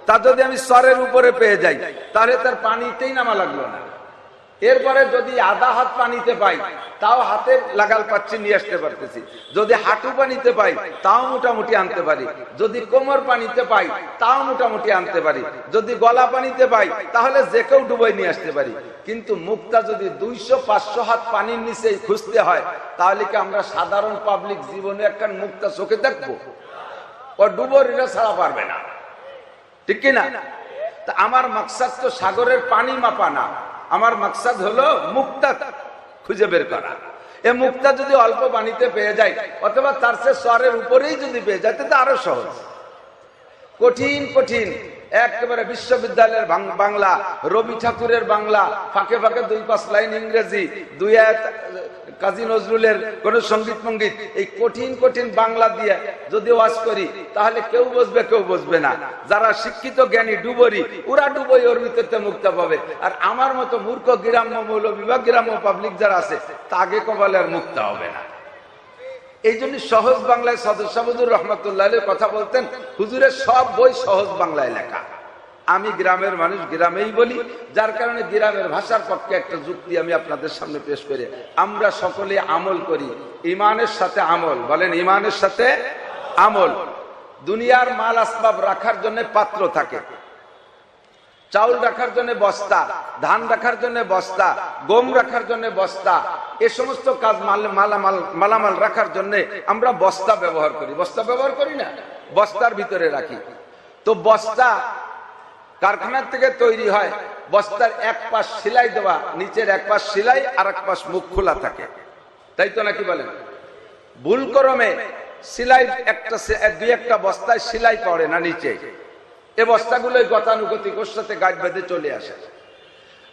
তা যদি আমি চরের উপরে পেয়ে যাই তাহলে তার পানিতেই নামা লাগলো না। এরপরে যদি আধা হাত পানিতে পাই তাও হাতে লাগাল পাচ্ছি, নিয়ে আসতে পারতেছি। যদি হাঁটু পানিতে পাই তাও মোটামুটি আনতে পারি, যদি কোমর পানিতে পাই তাও মোটামুটি আনতে পারি, যদি গলা পানিতে পাই তাহলে যে কেউ ডুবাই নিয়ে আসতে পারি। কিন্তু মুক্তা যদি 200-500 হাত পানির নিচে খুঁজতে হয়, তাহলে কি আমরা সাধারণ পাবলিক জীবনে একটা মুক্তা চোখে দেখবো? ও ডুবরিরা ছাড়া পারবে না, ঠিক কিনা? তা আমার মাকসাদ তো সাগরের পানি মাপা না, আমার মাকসাদ হলো মুক্তা খুঁজে বের করা। এ মুক্তা যদি অল্প পানিতে পেয়ে যায় অথবা তার চেয়ে চরের উপরেই যদি পেয়ে যায় তো আরো সহজ। কঠিন কঠিন একেবারে বিশ্ববিদ্যালয়ের বাংলা, রবি ঠাকুরের বাংলা, ফাঁকে ফাঁকে 2-5 লাইন ইংরেজি, 2 আয়াত কাজী নজরুলের কোন সঙ্গীত মঙ্গীত, এই কঠিন কঠিন বাংলা দিয়ে যদি ওয়াজ করি তাহলে কেউ বুঝবে কেউ বুঝবে না। যারা শিক্ষিত জ্ঞানী ডুবরি, ওরা ডুবই ওর ভিতরে মুক্তা পাবে। আর আমার মতো মূর্খ গ্রাম্য মৌলভী বা গ্রাম্য পাবলিক যারা আছে তা আগে কপালে আর মুক্তা হবে না। এই জন্য সহজ বাংলায় সদস্য হুজুর রহমতুল্লাহ কথা বলতেন, হুজুরের সব বই সহজ বাংলায় লেখা। আমি গ্রামের মানুষ, গ্রামেই বলি, যার কারণে গ্রামের ভাষার পক্ষে একটা যুক্তি আমি আপনাদের সামনে পেশ করে, আমরা সকলে আমল করি, ইমানের সাথে আমল। বলেন ইমানের সাথে আমল। দুনিয়ার মাল আসবাব রাখার জন্য পাত্র থাকে, চাউল রাখার জন্য বস্তা, ধান রাখার জন্য বস্তা, গম রাখার জন্য বস্তা, এ সমস্ত কাজ মালামাল রাখার জন্য আমরা বস্তা ব্যবহার করি। বস্তা ব্যবহার করি না, বস্তার ভিতরে রাখি। তো বস্তা কারখানার থেকে তৈরি হয়, বস্তার এক পাশ সেলাই দেওয়া, নিচের এক পাশ সেলাই আর এক পাশ মুখ খোলা থাকে, তাই তো নাকি বলেন? ভুল ক্রমে সেলাই দুই একটা বস্তায় সেলাই পড়ে না নিচে, এ বস্তাগুলোই গতানুগতিক ওর সাথে গাছ বেঁধে চলে আসে।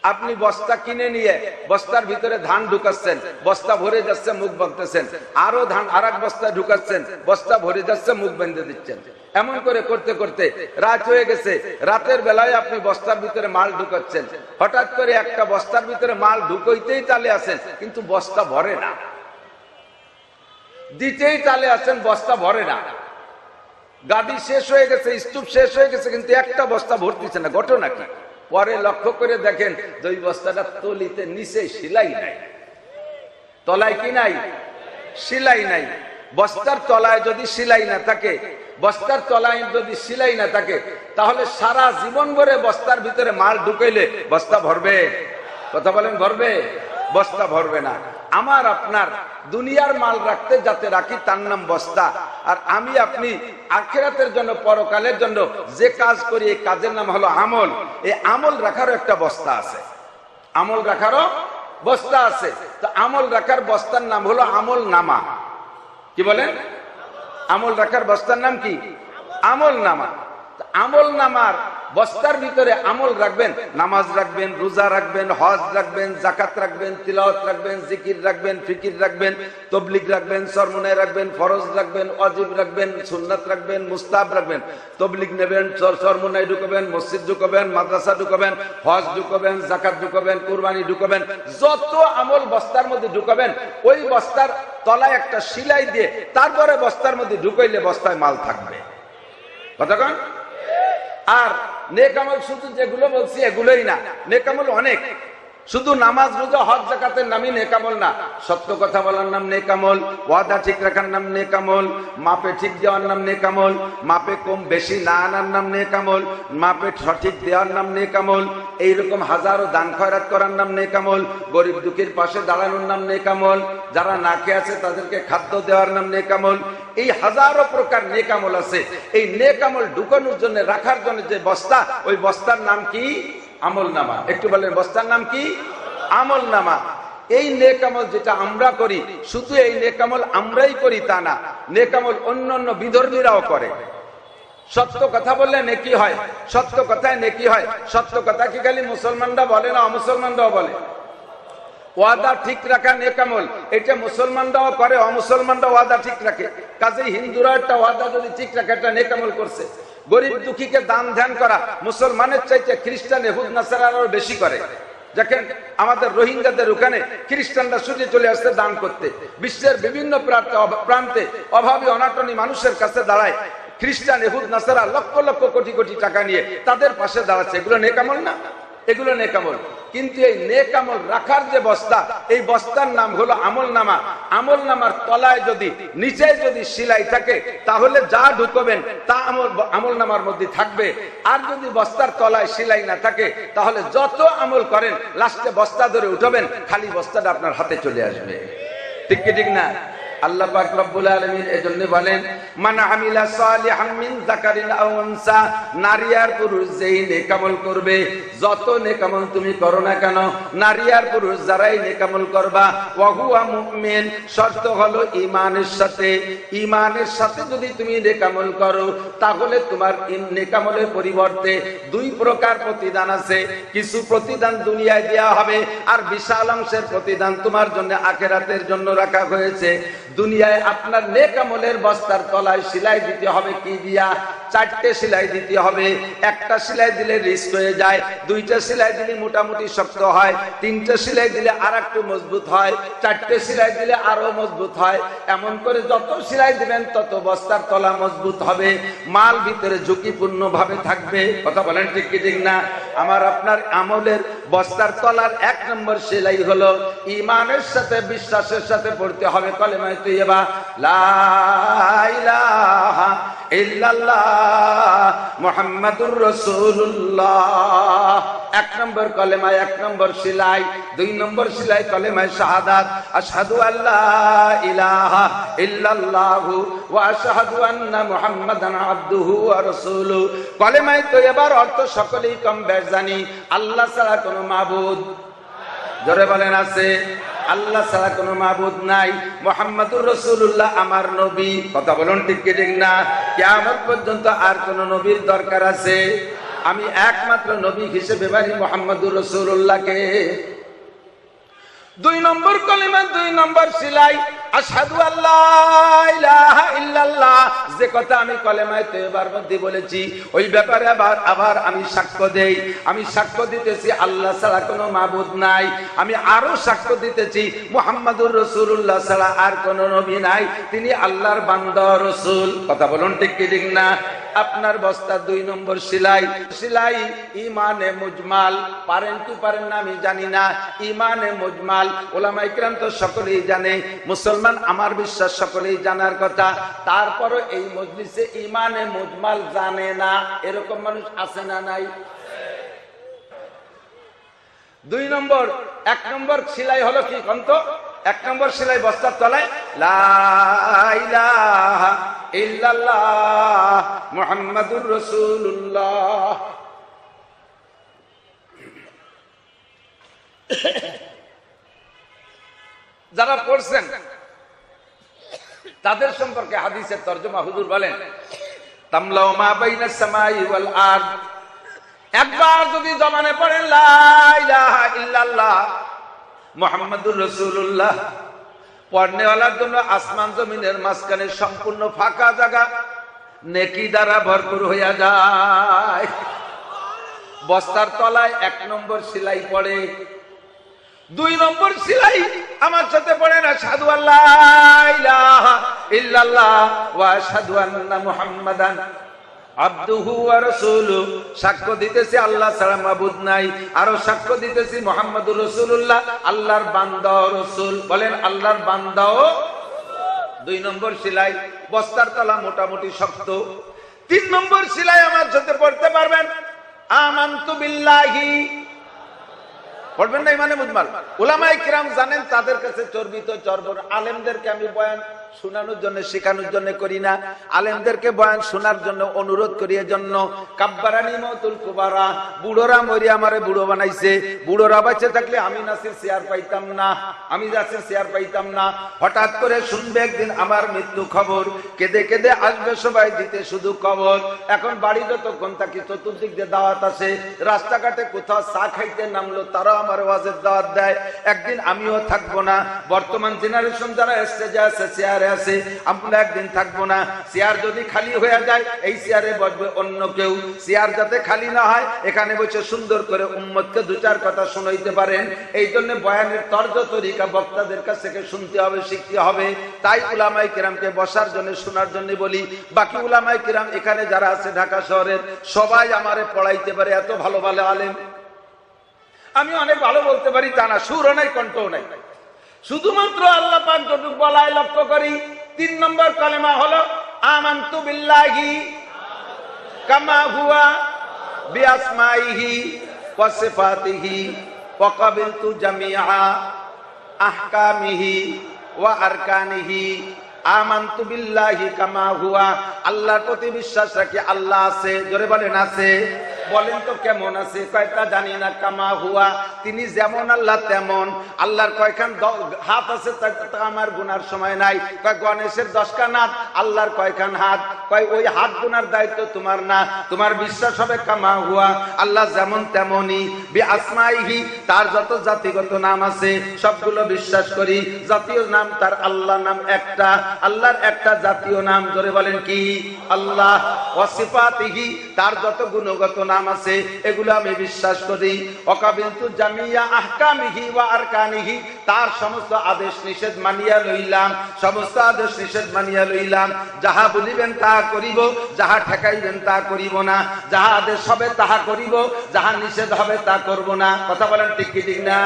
আপনি বস্তা কিনে নিয়ে বস্তার ভিতরে ধান ঢুকাচ্ছেন, বস্তা ভরে যাচ্ছে, মুখ বাঁধতেছেন, আরো ধান আর এক বস্তা ঢুকাচ্ছেন, বস্তা ভরে যাচ্ছে, মুখ বেঁধে দিচ্ছেন। এমন করে করতে করতে রাত হয়ে গেছে। রাতের বেলায় আপনি বস্তার ভিতরে মাল ঢুকাচ্ছেন, হঠাৎ করে একটা বস্তার ভিতরে মাল ঢুকাইতেই চালে আসেন, কিন্তু বস্তা ভরে না, দিতেই চালে আসেন, বস্তা ভরে না। গাদি শেষ হয়ে গেছে, স্তূপ শেষ হয়ে গেছে, কিন্তু একটা বস্তা ভরতেছে না। ঘটনা কি? পরে লক্ষ্য করে দেখেন যে ওই বস্তাটা তলিতে নিচে সেলাই নাই, তলায় কি নাই? সেলাই নাই। বস্তার তলায় যদি সেলাই না থাকে, বস্তার তলায় যদি সেলাই না থাকে, তাহলে সারা জীবন ভরে বস্তার ভিতরে মাল ঢুকাইলে বস্তা ভরবে? কথা বলেন, ভরবে? বস্তা ভরবে না। আমার আপনার দুনিয়ার মাল রাখতে যাতে রাখি তার নাম বস্তা। আর আমি আপনি আখিরাতের জন্য, পরকালের জন্য যে কাজ করি, এই কাজের নাম হলো আমল। এই আমল রাখারও একটা বস্তা আছে, আমল রাখারও বস্তা আছে। তো আমল রাখার বস্তার নাম হলো আমল নামা। কি বলেন? আমল রাখার বস্তার নাম কি? আমল নামা। আমল নামার বস্তার ভিতরে আমল রাখবেন, নামাজ রাখবেন, রোজা রাখবেন, হজ রাখবেন, যাকাত রাখবেন, তিলাওয়াত রাখবেন, জিকির রাখবেন, ফিকির রাখবেন, তাবলীগ রাখবেন, সরমুনায় রাখবেন, ফরজ রাখবেন, ওয়াজিব রাখবেন, সুন্নাত রাখবেন, মুস্তাহাব রাখবেন। তাবলীগ নেবেন, সরমুনায় ঢুকাবেন, মসজিদ ঢুকাবেন, মাদ্রাসা ঢুকাবেন, হজ ঢুকাবেন, যাকাত ঢুকাবেন, কুরবানি ঢুকাবেন। যত আমল বস্তার মধ্যে ঢুকাবেন, ওই বস্তার তলায় একটা সেলাই দিয়ে তারপরে বস্তার মধ্যে ঢুকাইলে বস্তায় মাল থাকবে। কতক্ষণ? আর নেক আমল শুধু যেগুলো বলছি এগুলোই না, নেক আমল অনেক। শুধু নামাজ, রোজা, হজ, যাকাতের নামই নেক আমল না। সত্য কথা বলার নাম নেক আমল, ওয়াদা ঠিক রাখার নাম নেক আমল, মাপে ঠিক দেওয়ার নাম নেক আমল, মাপে কম বেশি না আনার নাম নেক আমল, মাপে সঠিক দেওয়ার নাম নেক আমল, এইরকম হাজারো দান খয়রাত করার নাম নেক আমল, গরিব দুঃখীর পাশে দাঁড়ানোর নাম নেক আমল, যারা না খেয়ে আছে তাদেরকে খাদ্য দেওয়ার নাম নেক আমল। এই হাজারো প্রকার নেক আমল আছে। এই নেক আমল ঢুকানোর জন্য, রাখার জন্য যে বস্তা, ওই বস্তার নাম কি? আমল নামা। একটু বলেন, বস্তার নাম কি? আমল নামা। এই নেক আমল যেটা আমরা করি, শুধু এই নেক আমল আমরাই করি তা না, নেক আমল অন্যান্য বিধর্মীরাও করে। সত্য কথা বললে নেকি হয়, সত্য কথায় নেকি হয়। সত্য কথা কি খালি মুসলমানরা বলে না, অমুসলমানরাও বলে? ওয়াদা ঠিক রাখা নেক আমল, এটা মুসলমানরাও করে, অমুসলমানরাও ওয়াদা ঠিক রাখে। কাজেই হিন্দুরা একটা ওয়াদা যদি ঠিক রাখে, একটা নেক আমল করছে। গরিব দুঃখীকে দান ধ্যান করা মুসলমানের চাইতে খ্রিস্টান, ইহুদ, নাসারারা বেশি করে। দেখেন আমাদের রোহিঙ্গাদের ওখানে খ্রিস্টানরা ছুটে চলে আসছে দান করতে। বিশ্বের বিভিন্ন প্রান্তে অভাবী অনাটনী মানুষের কাছে দাঁড়ায় খ্রিস্টান, ইহুদ, নাসারা লক্ষ লক্ষ কোটি কোটি টাকা নিয়ে তাদের পাশে দাঁড়াচ্ছে। এগুলো নেক আমল না? এগুলো নেক আমল। কিন্তু এই নেক আমল রাখার যে বস্তা, এই বস্তার নাম হলো আমল নামা। আমল নামার তলায় যদি, নিচে যদি সেলাই থাকে, তাহলে যা ঢুকবেন তা আমল নামার মধ্যে থাকবে। আর যদি বস্তার তলায় সেলাই না থাকে, তাহলে যত আমল করেন লাস্টে বস্তা ধরে উঠাবেন, খালি বস্তাটা আপনার হাতে চলে আসবে। ঠিক কি ঠিক না? আল্লাহ পাক রব্বুল আলামিন এজন্য বলেন, মান আমিলা সালিহাম মিন যাকারিন আও উনসা, নারী আর পুরুষ যেই নেক আমল করবে, যত নেক আমল তুমি করো না কেন, নারী আর পুরুষ যারাই নেক আমল করবা, ওয়া হুয়া মুমিন, শর্ত হলো ঈমানের সাথে। ঈমানের সাথে যদি তুমি নেক আমল করো, তাহলে তোমার নেক আমলের পরিবর্তে দুই প্রকার প্রতিদান আছে। কিছু প্রতিদান দুনিয়ায় দেয়া হবে, আর বিশাল অংশের প্রতিদান তোমার জন্য আখিরাতের জন্য রাখা হয়েছে। দুনিয়ায় আপনার নেক আমলের বস্তার তলায় সেলাই দিতে হবে কি দিয়া? 4টে সেলাই দিতে হবে। একটা সেলাই দিলে রিস্ক হয়ে যায়, 2টা সেলাই দিলে মোটামুটি শক্ত হয়, 3টে সেলাই দিলে আর একটু মজবুত হয়, 4টে সেলাই দিলে আরো মজবুত হয়। এমন করে যত সেলাই দিবেন তত বস্তার তলা মজবুত হবে, মাল ভিতরে ঝুঁকিপূর্ণ ভাবে থাকবে। কথা বলেন ঠিক কি ঠিক না? আমার আপনার আমলের বস্তার তলার 1 নম্বর সেলাই হলো ঈমানের সাথে, বিশ্বাসের সাথে পড়তে হবে কলেমা তৈয়বা, লা ইলাহা ইল্লাল্লাহ মুহাম্মাদুর রাসূলুল্লাহ। 1 নম্বর কলেমা, 1 নম্বর সেলাই। 2 নম্বর সেলাই কলেমায়ে শাহাদাত, আশহাদু আল্লা ইলাহা ইল্লাল্লাহু ওয়া আশহাদু আন্না মুহাম্মাদান আবদুহু ওয়া রাসূলুহু। কলেমায়ে তৈয়বার অর্থ সকলেই কম বেশ জানি, আল্লাহ ছাড়া কোনো মাবুদ, জোরে বলেন, আছে? আল্লাহ ছাড়া কোনো মাবুদ নাই, মুহাম্মাদুর রাসূলুল্লাহ আমার নবী। কথা বলুন ঠিক কি ঠিক না? কিয়ামত পর্যন্ত আর কোন নবীর দরকার আছে? আমি একমাত্র নবী হিসেবে মানি মুহাম্মদুর রাসূলুল্লাহকে। 2 নম্বর কলিমা, 2 নম্বর সিলাই, আশহাদু আল্লা ইলাহা ইল্লাল্লাহ। যে কথা আমি কলেমায়ে তয়্যিবার মধ্যে বলেছি, ওই ব্যাপারে আবার আমি সাক্ষ্য দেই। আমি সাক্ষ্য দিতেছি আল্লাহ ছাড়া কোনো মাবুদ নাই। আমি আরো সাক্ষ্য দিতেছি মুহাম্মদুর রাসূলুল্লাহ ছাড়া আর কোনো নবী নাই, তিনি আল্লাহর বান্দা রাসূল। কথা বলুন ঠিক কি ঠিক না? আপনার বস্তা 2 নম্বর সিলাই। সিলাই ইমানে মুজমাল, পারেন কি পারেন না আমি জানি না। ইমানে মুজমাল উলামা ইকরাম তো সকলেই জানে, মুসলমান আমার বিশ্বাস সকলেই জানার কথা। তারপরও এই মজলিসে ইমানে মুজমাল জানে না, এরকম মানুষ আছে না নাই? 2 নম্বর, 1 নম্বর সিলাই হলো কি কন্ত? 1 নম্বর সিলাই বস্তার তলায় লা ইলাহা ইল্লাল্লাহ মুহাম্মাদুর রাসূলুল্লাহ। যারা পড়ছেন তাদের সম্পর্কে হাদিসের তরজমা হুজুর বলেন, তামলাউ মা বাইনাস সামাই ওয়াল আরদ। একবার যদি জবানে পড়েন লা ইলাহা ইল্লাল্লাহ মুহাম্মাদুর রাসূলুল্লাহ, পড়নেওয়ালার জন্য আসমান জমিনের মাঝখানে সম্পূর্ণ ফাঁকা জায়গা নেকি দ্বারা ভরপুর হইয়া যায়। বস্তার তলায় 1 নম্বর সিলাই পড়ে। 2 নম্বর সিলাই আমার সাথে পড়েন, আশহাদু আল্লা ইলাহা ইল্লাল্লাহ ওয়া আশহাদু আন্না মুহাম্মাদান আবদুহু ওয়া রাসূলুহু। সাক্ষ্য দিতেছি আল্লাহ ছাড়া মাবুদ নাই, আরো সাক্ষ্য দিতেছি মুহাম্মদুর রাসূলুল্লাহ আল্লাহর বান্দা ও রাসূল। বলেন আল্লাহর বান্দা ও। 2 নম্বর সিলাই, বস্তার তলা মোটামুটি শক্ত। 3 নম্বর সিলাই আমার সাথে পড়তে পারবেন, আমানতু বিল্লাহি। পড়বেন না ইমানে মুজমাল? উলামায়ে কিরাম জানেন তাদের কাছে চর্বিত চর্বণ। আলেমদেরকে আমি বয়ান শোনানোর জন্য শেখানোর জন্য করি না, আলেমদেরকে বয়ান শোনার জন্য অনুরোধ করি। এজন্য কাব্বারানি মওতুল কুবারা, বুড়োরা মরি আমারে বুড়ো বানাইছে। বুড়োরা বেঁচে থাকলে আমি নাসির শেয়ার পাইতাম না, আমি নাসির শেয়ার পাইতাম না। হঠাৎ করে শুনবে একদিন আমার মৃত্যু খবর, কেঁদে কেঁদে আসবে সবাই দিতে শুধু কবর। এখন বাড়ি যতক্ষণ থাকি চতুর্দিক দিয়ে দাওয়াত আসে, রাস্তাঘাটে কোথাও চা খাইতে নামলো তারা আমার ওয়াজের দাওয়াত দেয়। একদিন আমিও থাকবো না। বর্তমান জেনারেশন যারা স্টেজে আছে, চেয়ারে আছে, আমরা একদিন থাকবো না। চেয়ার যদি খালি হয়ে যায় এই চেয়ারে বসবে অন্য কেউ। চেয়ার যাতে খালি না হয় এখানে বসে সুন্দর করে উম্মতকে 2-4 কথা শোনাইতে পারেন। এই জন্য বয়ানের তর্জ তরিকা বক্তাদের কাছ থেকে শুনতে হবে, শিখতে হবে। তাই উলামায়ে কিরামকে বসার জন্য শোনার জন্য বলি। বাকি উলামায়ে কিরাম এখানে যারা আছে ঢাকা শহরের সবাই আমারে পড়াইতে পারে, এত ভালো ভালো আলেম। আমি অনেক ভালো বলতে পারি তা না, সুরও নাই কণ্ঠও নাই, শুধুমাত্র আল্লাহ পাক যতটুকু বলায় লক্ষ্য করি। 3 নম্বর কালেমা হলো আমানতু বিল্লাহি কামা হুয়া বিআসমাইহি ওয়া সিফাতিহি ওয়া কাবিলতু জামিআ আহকামিহি ওয়া আরকানিহি। আমানতু বিল্লাহি কামা হুয়া, আল্লাহর প্রতি বিশ্বাস রাখি আল্লাহ আছে। জোরে বলেন আছে। বলেন তো কেমন আছে? কয়টা জানি না। কামা হুয়া, তিনি যেমন আল্লাহ তেমন। আল্লাহর কয়খান হাত আছে তা আমার গুনার সময় নাই। কয় গণেশের 10খান হাত, আল্লাহর কয়খান হাত? কয় ওই হাত গুনার দায়িত্ব তোমার না, তোমার বিশ্বাস হবে কামা হুয়া, আল্লাহ যেমন তেমনই। বিআসমাইহি, তার যত জাতিগত নাম আছে সবগুলো বিশ্বাস করি। জাতীয় নাম তার আল্লাহ নাম একটা, আল্লাহর একটা জাতীয় নাম। জোরে বলেন কি? আল্লাহ। ওয়া সিফাতিহি, তার যত গুণগত নাম আছে এগুলো আমি বিশ্বাস করি। ওয়াকাবিলতু জামিয়া আহকামিহি ওয়া আরকানিহি, তার সমস্ত আদেশ নিষেধ মানিয়া লইলাম, সমস্ত আদেশ নিষেধ মানিয়া লইলাম। যাহা বলিবেন তাহা করিব, যাহা ঠেকাইবেন তা করিব না। যাহা আদেশ হবে তাহা করিব, যাহা নিষেধ হবে তা করব না। কথা বলেন ঠিক কি ঠিক না?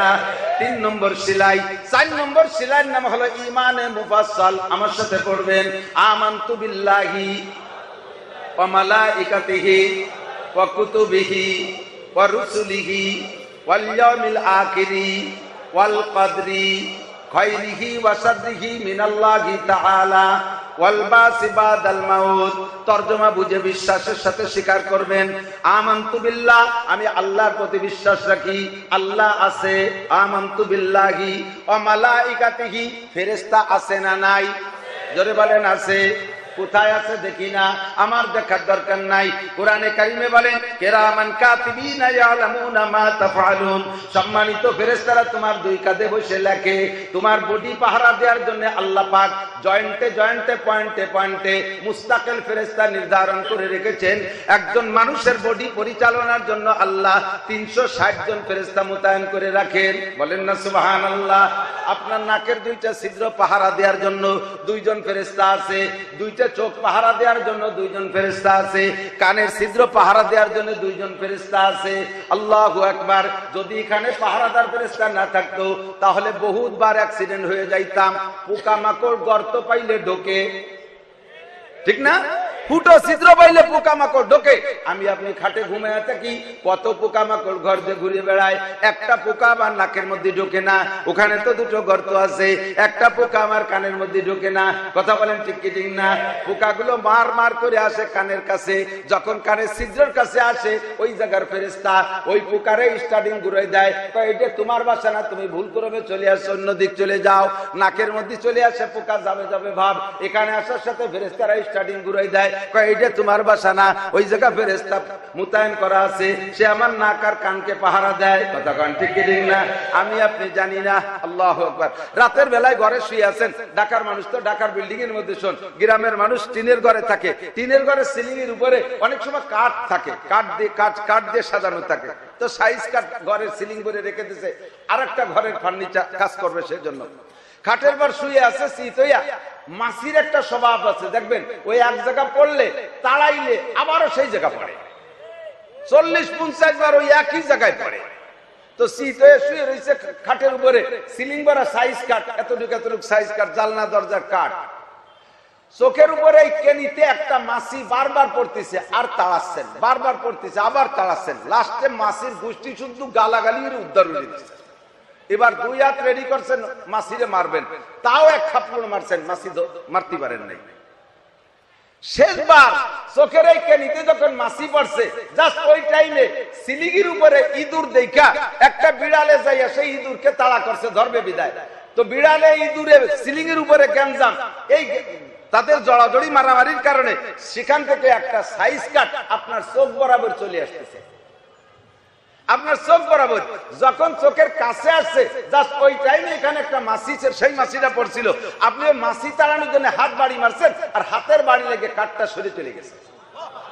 3 নম্বর সিলাই। 4 নম্বর সিলাইয়ের নাম হলো ঈমানে মুফাসসাল। আমার সাথে পড়বেন, আমানতু বিল্লাহি ওয়া মালাইকাতিহি ওয়া কুতুবিহি ওয়া রুসুলিহি ওয়াল ইয়াউমিল আখিরি ওয়াল কদরি খায়রিহি ওয়া শাররিহি মিনাল্লাহি তাআলা ওয়াল বাসি বাদাল মাউত। তরজমা বুঝে বিশ্বাসের সাথে স্বীকার করবেন। আমানতু বিল্লাহ, আমি আল্লাহর প্রতি বিশ্বাস রাখি, আল্লাহ আছে। আমানতু বিল্লাহি ওয়া মালাইকাতিহি, ফেরেশতা আছে না নাই? জোরে বলেন আছে। কোথায় আছে দেখি না, আমার দেখার দরকার নাই। কোরআনে কারিমে বলেন কিরামান কাতিবিনা ইয়ালামুনা মা তাফআলুন, সম্মানিত ফেরেশতারা তোমার দুই কাঁধে বসে লেখে। তোমার বডি পাহারা দেওয়ার জন্য আল্লাহ পাক জয়েন্টে জয়েন্টে পয়েন্টে পয়েন্টে মুস্তাকিল ফেরেশতা নির্ধারণ করে রেখেছেন। একজন মানুষের বডি পরিচালনার জন্য আল্লাহ 360 জন ফেরেশতা মোতায়েন করে রাখেন। বলেন না সুবহানাল্লাহ। আপনার নাকের দুইটা ছিদ্র পাহারা দেওয়ার জন্য 2 জন ফেরেশতা আছে, দুইটা চোখ পাহারা দেওয়ার জন্য 2 জন ফেরেশতা আছে, কানের ছিদ্র পাহারা দেওয়ার জন্য 2 জন ফেরেশতা আছে। আল্লাহু আকবার। যদি এখানে পাহারাদার ফেরেশতা না থাকতো তাহলে বহুতবার অ্যাক্সিডেন্ট হয়ে যাইতাম। পোকামাকড় গর্ত পাইলে ঢোকে, ঠিক না? ফুটো ছিদ্র পাইলে পোকামাকড় ঢোকে। আমি আপনি খাটে ঘুমায় থাকি, কত পোকামাকড় ঘর দিয়ে ঘুরে বেড়ায়, একটা পোকা আমার নাকের মধ্যে ঢোকে না। ওখানে তো 2টো গর্ত আছে, একটা পোকা আমার কানের মধ্যে ঢোকে না। কথা বলেন ঠিক কি ঠিক না? পোকাগুলো মার মার করে আসে কানের কাছে, যখন কানের ছিদ্রের কাছে আসে ওই জায়গার ফেরেশতা ওই পোকারে স্টার্টিং ঘুরাই দেয়। তো এটা তোমার বাসা না, তুমি ভুল করে চলে আসো, অন্য দিক চলে যাও। নাকের মধ্যে চলে আসে পোকা, যাবে যাবে ভাব, এখানে আসার সাথে ফেরেশতারা স্টার্টিং ঘুরাই দেয়। এটা তোমার বাসা না, ওই জায়গা ফেরেশতা মোতায়েন করা আছে, সে আমার নাক আর কানকে পাহারা দেয়। কথা কন ঠিক কি ঠিক না? আমি আপনি জানি না। আল্লাহু আকবার। রাতের বেলায় ঘরে শুয়ে আছেন, ঢাকার মানুষ তো ঢাকার বিল্ডিং এর মধ্যে, শোন, গ্রামের মানুষ টিনের ঘরে থাকে। টিনের ঘরে সিলিং এর উপরে অনেক সময় কাঠ থাকে, কাঠ দিয়ে সাজানো থাকে। তো সাইজ কাঠ ঘরের সিলিং করে রেখে দিয়েছে, আর একটা ঘরের ফার্নিচার কাজ করবে সেজন্য। খাটের পর শুয়ে আছে শীত হইয়া। মাছির একটা স্বভাব আছে, দেখবেন ওই এক জায়গা পড়লে তাড়াইলে আবারও সেই জায়গা পড়ে, 40-50 বার ওই একই জায়গায় পড়ে। তো শীত হয়ে শুয়ে রয়েছে খাটের উপরে, সিলিং করা সাইজ কাঠ, এতটুকু এতটুকু সাইজ কাঠ, জালনা দরজার কাঠ। চোখের উপরে এই কেনিতে একটা মাছি বারবার পড়তেছে আর তাড়াচ্ছেন, বারবার পড়তেছে আবার তাড়াচ্ছেন। লাস্টে মাছির গোষ্ঠী শুধু গালাগালির উদ্ধার হয়ে দিচ্ছে। এবার 2 হাত রেডি করছেন মাছিরে মারবেন, তাও এক থাপ্পড় মারছেন, মাছি মারতে পারেন নাই। শেষবার চোখের এই কেনিতে যখন মাছি পড়ছে, জাস্ট ওই টাইমে সিলিগির উপরে ইঁদুর দেখা একটা বিড়ালে যাইয়া সেই ইঁদুরকে তাড়া করছে, ধরবে বিদায়। তো বিড়ালে ইঁদুরে সিলিং এর উপরে গ্যাঞ্জাম, এই তাদের জড়াজড়ি মারামারির কারণে সেখান থেকে একটা সাইজ কাট আপনার চোখ বরাবর চলে আসতেছে। আপনার চোখ বরাবর যখন চোখের কাছে আসছে, জাস্ট ওই টাইমে এখানে একটা মাছি, সেই মাছিটা পড়ছিল। আপনি মাছি তাড়ানোর জন্য হাত বাড়ি মারছেন, আর হাতের বাড়ি লেগে কাঠটা সরে চলে গেছে,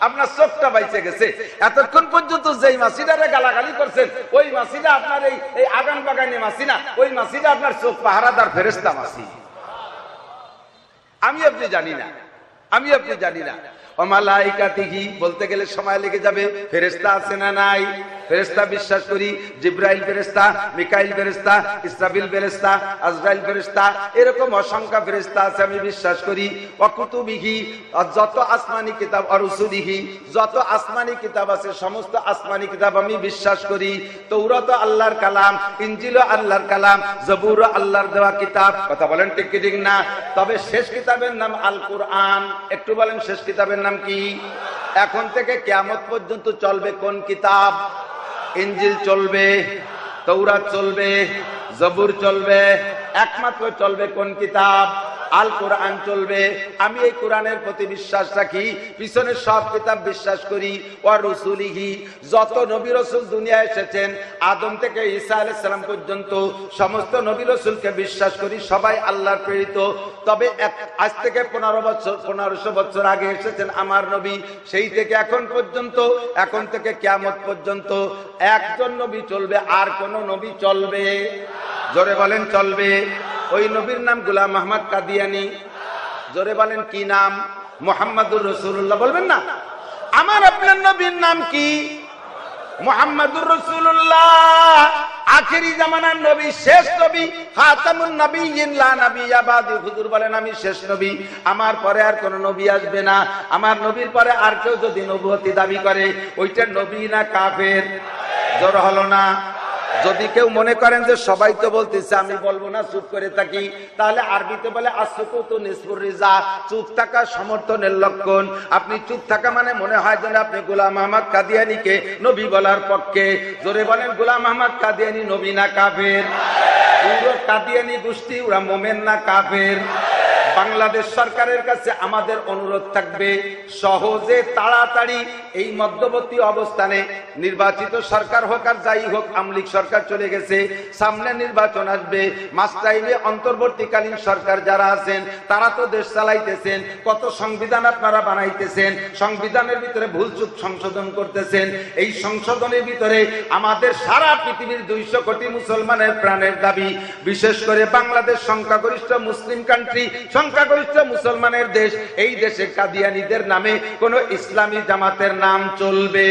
আপনার চোখটা বাইচে গেছে। এতক্ষণ পর্যন্ত যেই মাছিটারে গালাগালি করছেন, ওই মাছিটা আপনার এই আগান বাগানে মাছি না, ওই মাছিটা আপনার চোখ পাহারাদার ফেরেশতা মাছি। আমি আপনি জানি না, আমি আপনি জানি না। ও মালাইকাতিহি বলতে গেলে সময় লেগে যাবে। ফেরেশতা আছে না নাই? ফেরেশতা বিশ্বাস করি। জিব্রাইল ফেরেশতা, মিকাইল ফেরেশতা, ইসরাফিল ফেরেশতা, আজরাইল ফেরেশতা, এরকম অসংখ্য ফেরেশতা আছে, আমি বিশ্বাস করি। ওয়া কুতুবিহি, যত আসমানি কিতাব, আর রুসুলিহি, যত আসমানি কিতাব আছে সমস্ত আসমানি কিতাব আমি বিশ্বাস করি। তাওরাত আল্লাহর কালাম, ইনজিল আল্লাহর কালাম, জবুর আল্লাহর দেওয়া কিতাব। কথা বলেন ঠিক কি ঠিক না? তবে শেষ কিতাবের নাম আল কুরআন। একটু বলেন শেষ কিতাবের নাম কি? এখন থেকে কিয়ামত পর্যন্ত চলবে কোন কিতাব? ইনজিল চলবে, তাওরাত চলবে, জবুর চলবে, একমাত্র চলবে কোন কিতাব? আল কোরআন চলবে। আমি এই কোরআনের প্রতি বিশ্বাস রাখি, পিছনের সব কিতাব বিশ্বাস করি। ওয়া রুসুলিহি, যত নবী রাসূল দুনিয়ায় এসেছেন আদম থেকে ঈসা আলাইহিস সালাম পর্যন্ত সমস্ত নবী রাসূলকে বিশ্বাস করি, সবাই আল্লাহর প্রেরিত। তবে আজ থেকে 1500 বছর আগে এসেছেন আমার নবী, সেই থেকে এখন পর্যন্ত, এখন থেকে কিয়ামত পর্যন্ত একজন নবী চলবে, আর কোন নবী চলবে? জোরে বলেন চলবে। ওই নবীর নাম গোলাম আহমদ কাদিয়ানী। জোরে বলেন কি নাম? মুহাম্মাদুর রাসূলুল্লাহ। বলবেন না? আমার আপনার নবীর নাম কি? মুহাম্মাদুর রাসূলুল্লাহ, আখেরি জামানার নবী, শেষ নবী, খাতামুন নবিয়্যিন লা নাবিয়্যা বাদি। হুজুর বলেন আমি শেষ নবী, আমার পরে আর কোন নবী আসবে না। আমার নবীর পরে আর কেউ যদি নবুয়তি দাবি করে, ওইটা নবী না কাফের? জোর হলো না? যদি কেউ মনে করেন যে সবাই তো বলতেছে আমি বলবো না, চুপ করে থাকি, তাহলে আরবিতে বলে আসকুতু নিসফুর রিজা, চুপ থাকা সমর্থনের লক্ষণ। আপনি চুপ থাকা মানে মনে হয় যেন আপনি গোলাম আহমদ কাদিয়ানীকে নবী বলার পক্ষে। জোরে বলেন গোলাম আহমদ কাদিয়ানী নবী না কাফের? পুরো কাদিয়ানী গোষ্ঠী ওরা মোমেন না কাফের? বাংলাদেশ সরকারের কাছে আমাদের অনুরোধ থাকবে, সহজে তাড়াতাড়ি এই মধ্যবর্তী অবস্থানে নির্বাচিত সরকার হোক আর যাই হোক, আমলিক সরকার চলে গেছে, সামনে নির্বাচন আসবে, মাস টাইমে অন্তর্বর্তীকালীন সরকার যারা আছেন তারা তো দেশ চালাইতেছেন, কত সংবিধান আপনারা বানাইতেছেন, সংবিধানের ভিতরে ভুলচুক সংশোধন করতেছেন। এই সংশোধনের ভিতরে আমাদের সারা পৃথিবীর 200 কোটি মুসলমানের প্রাণের দাবি, বিশেষ করে বাংলাদেশ সংখ্যাগরিষ্ঠ মুসলিম কান্ট্রি, সংখ্যাগরিষ্ঠ মুসলমানের দেশ। এই দেশে কাদিয়ানীদের নামে কোন ইসলামী জামাতের নাম চলবে?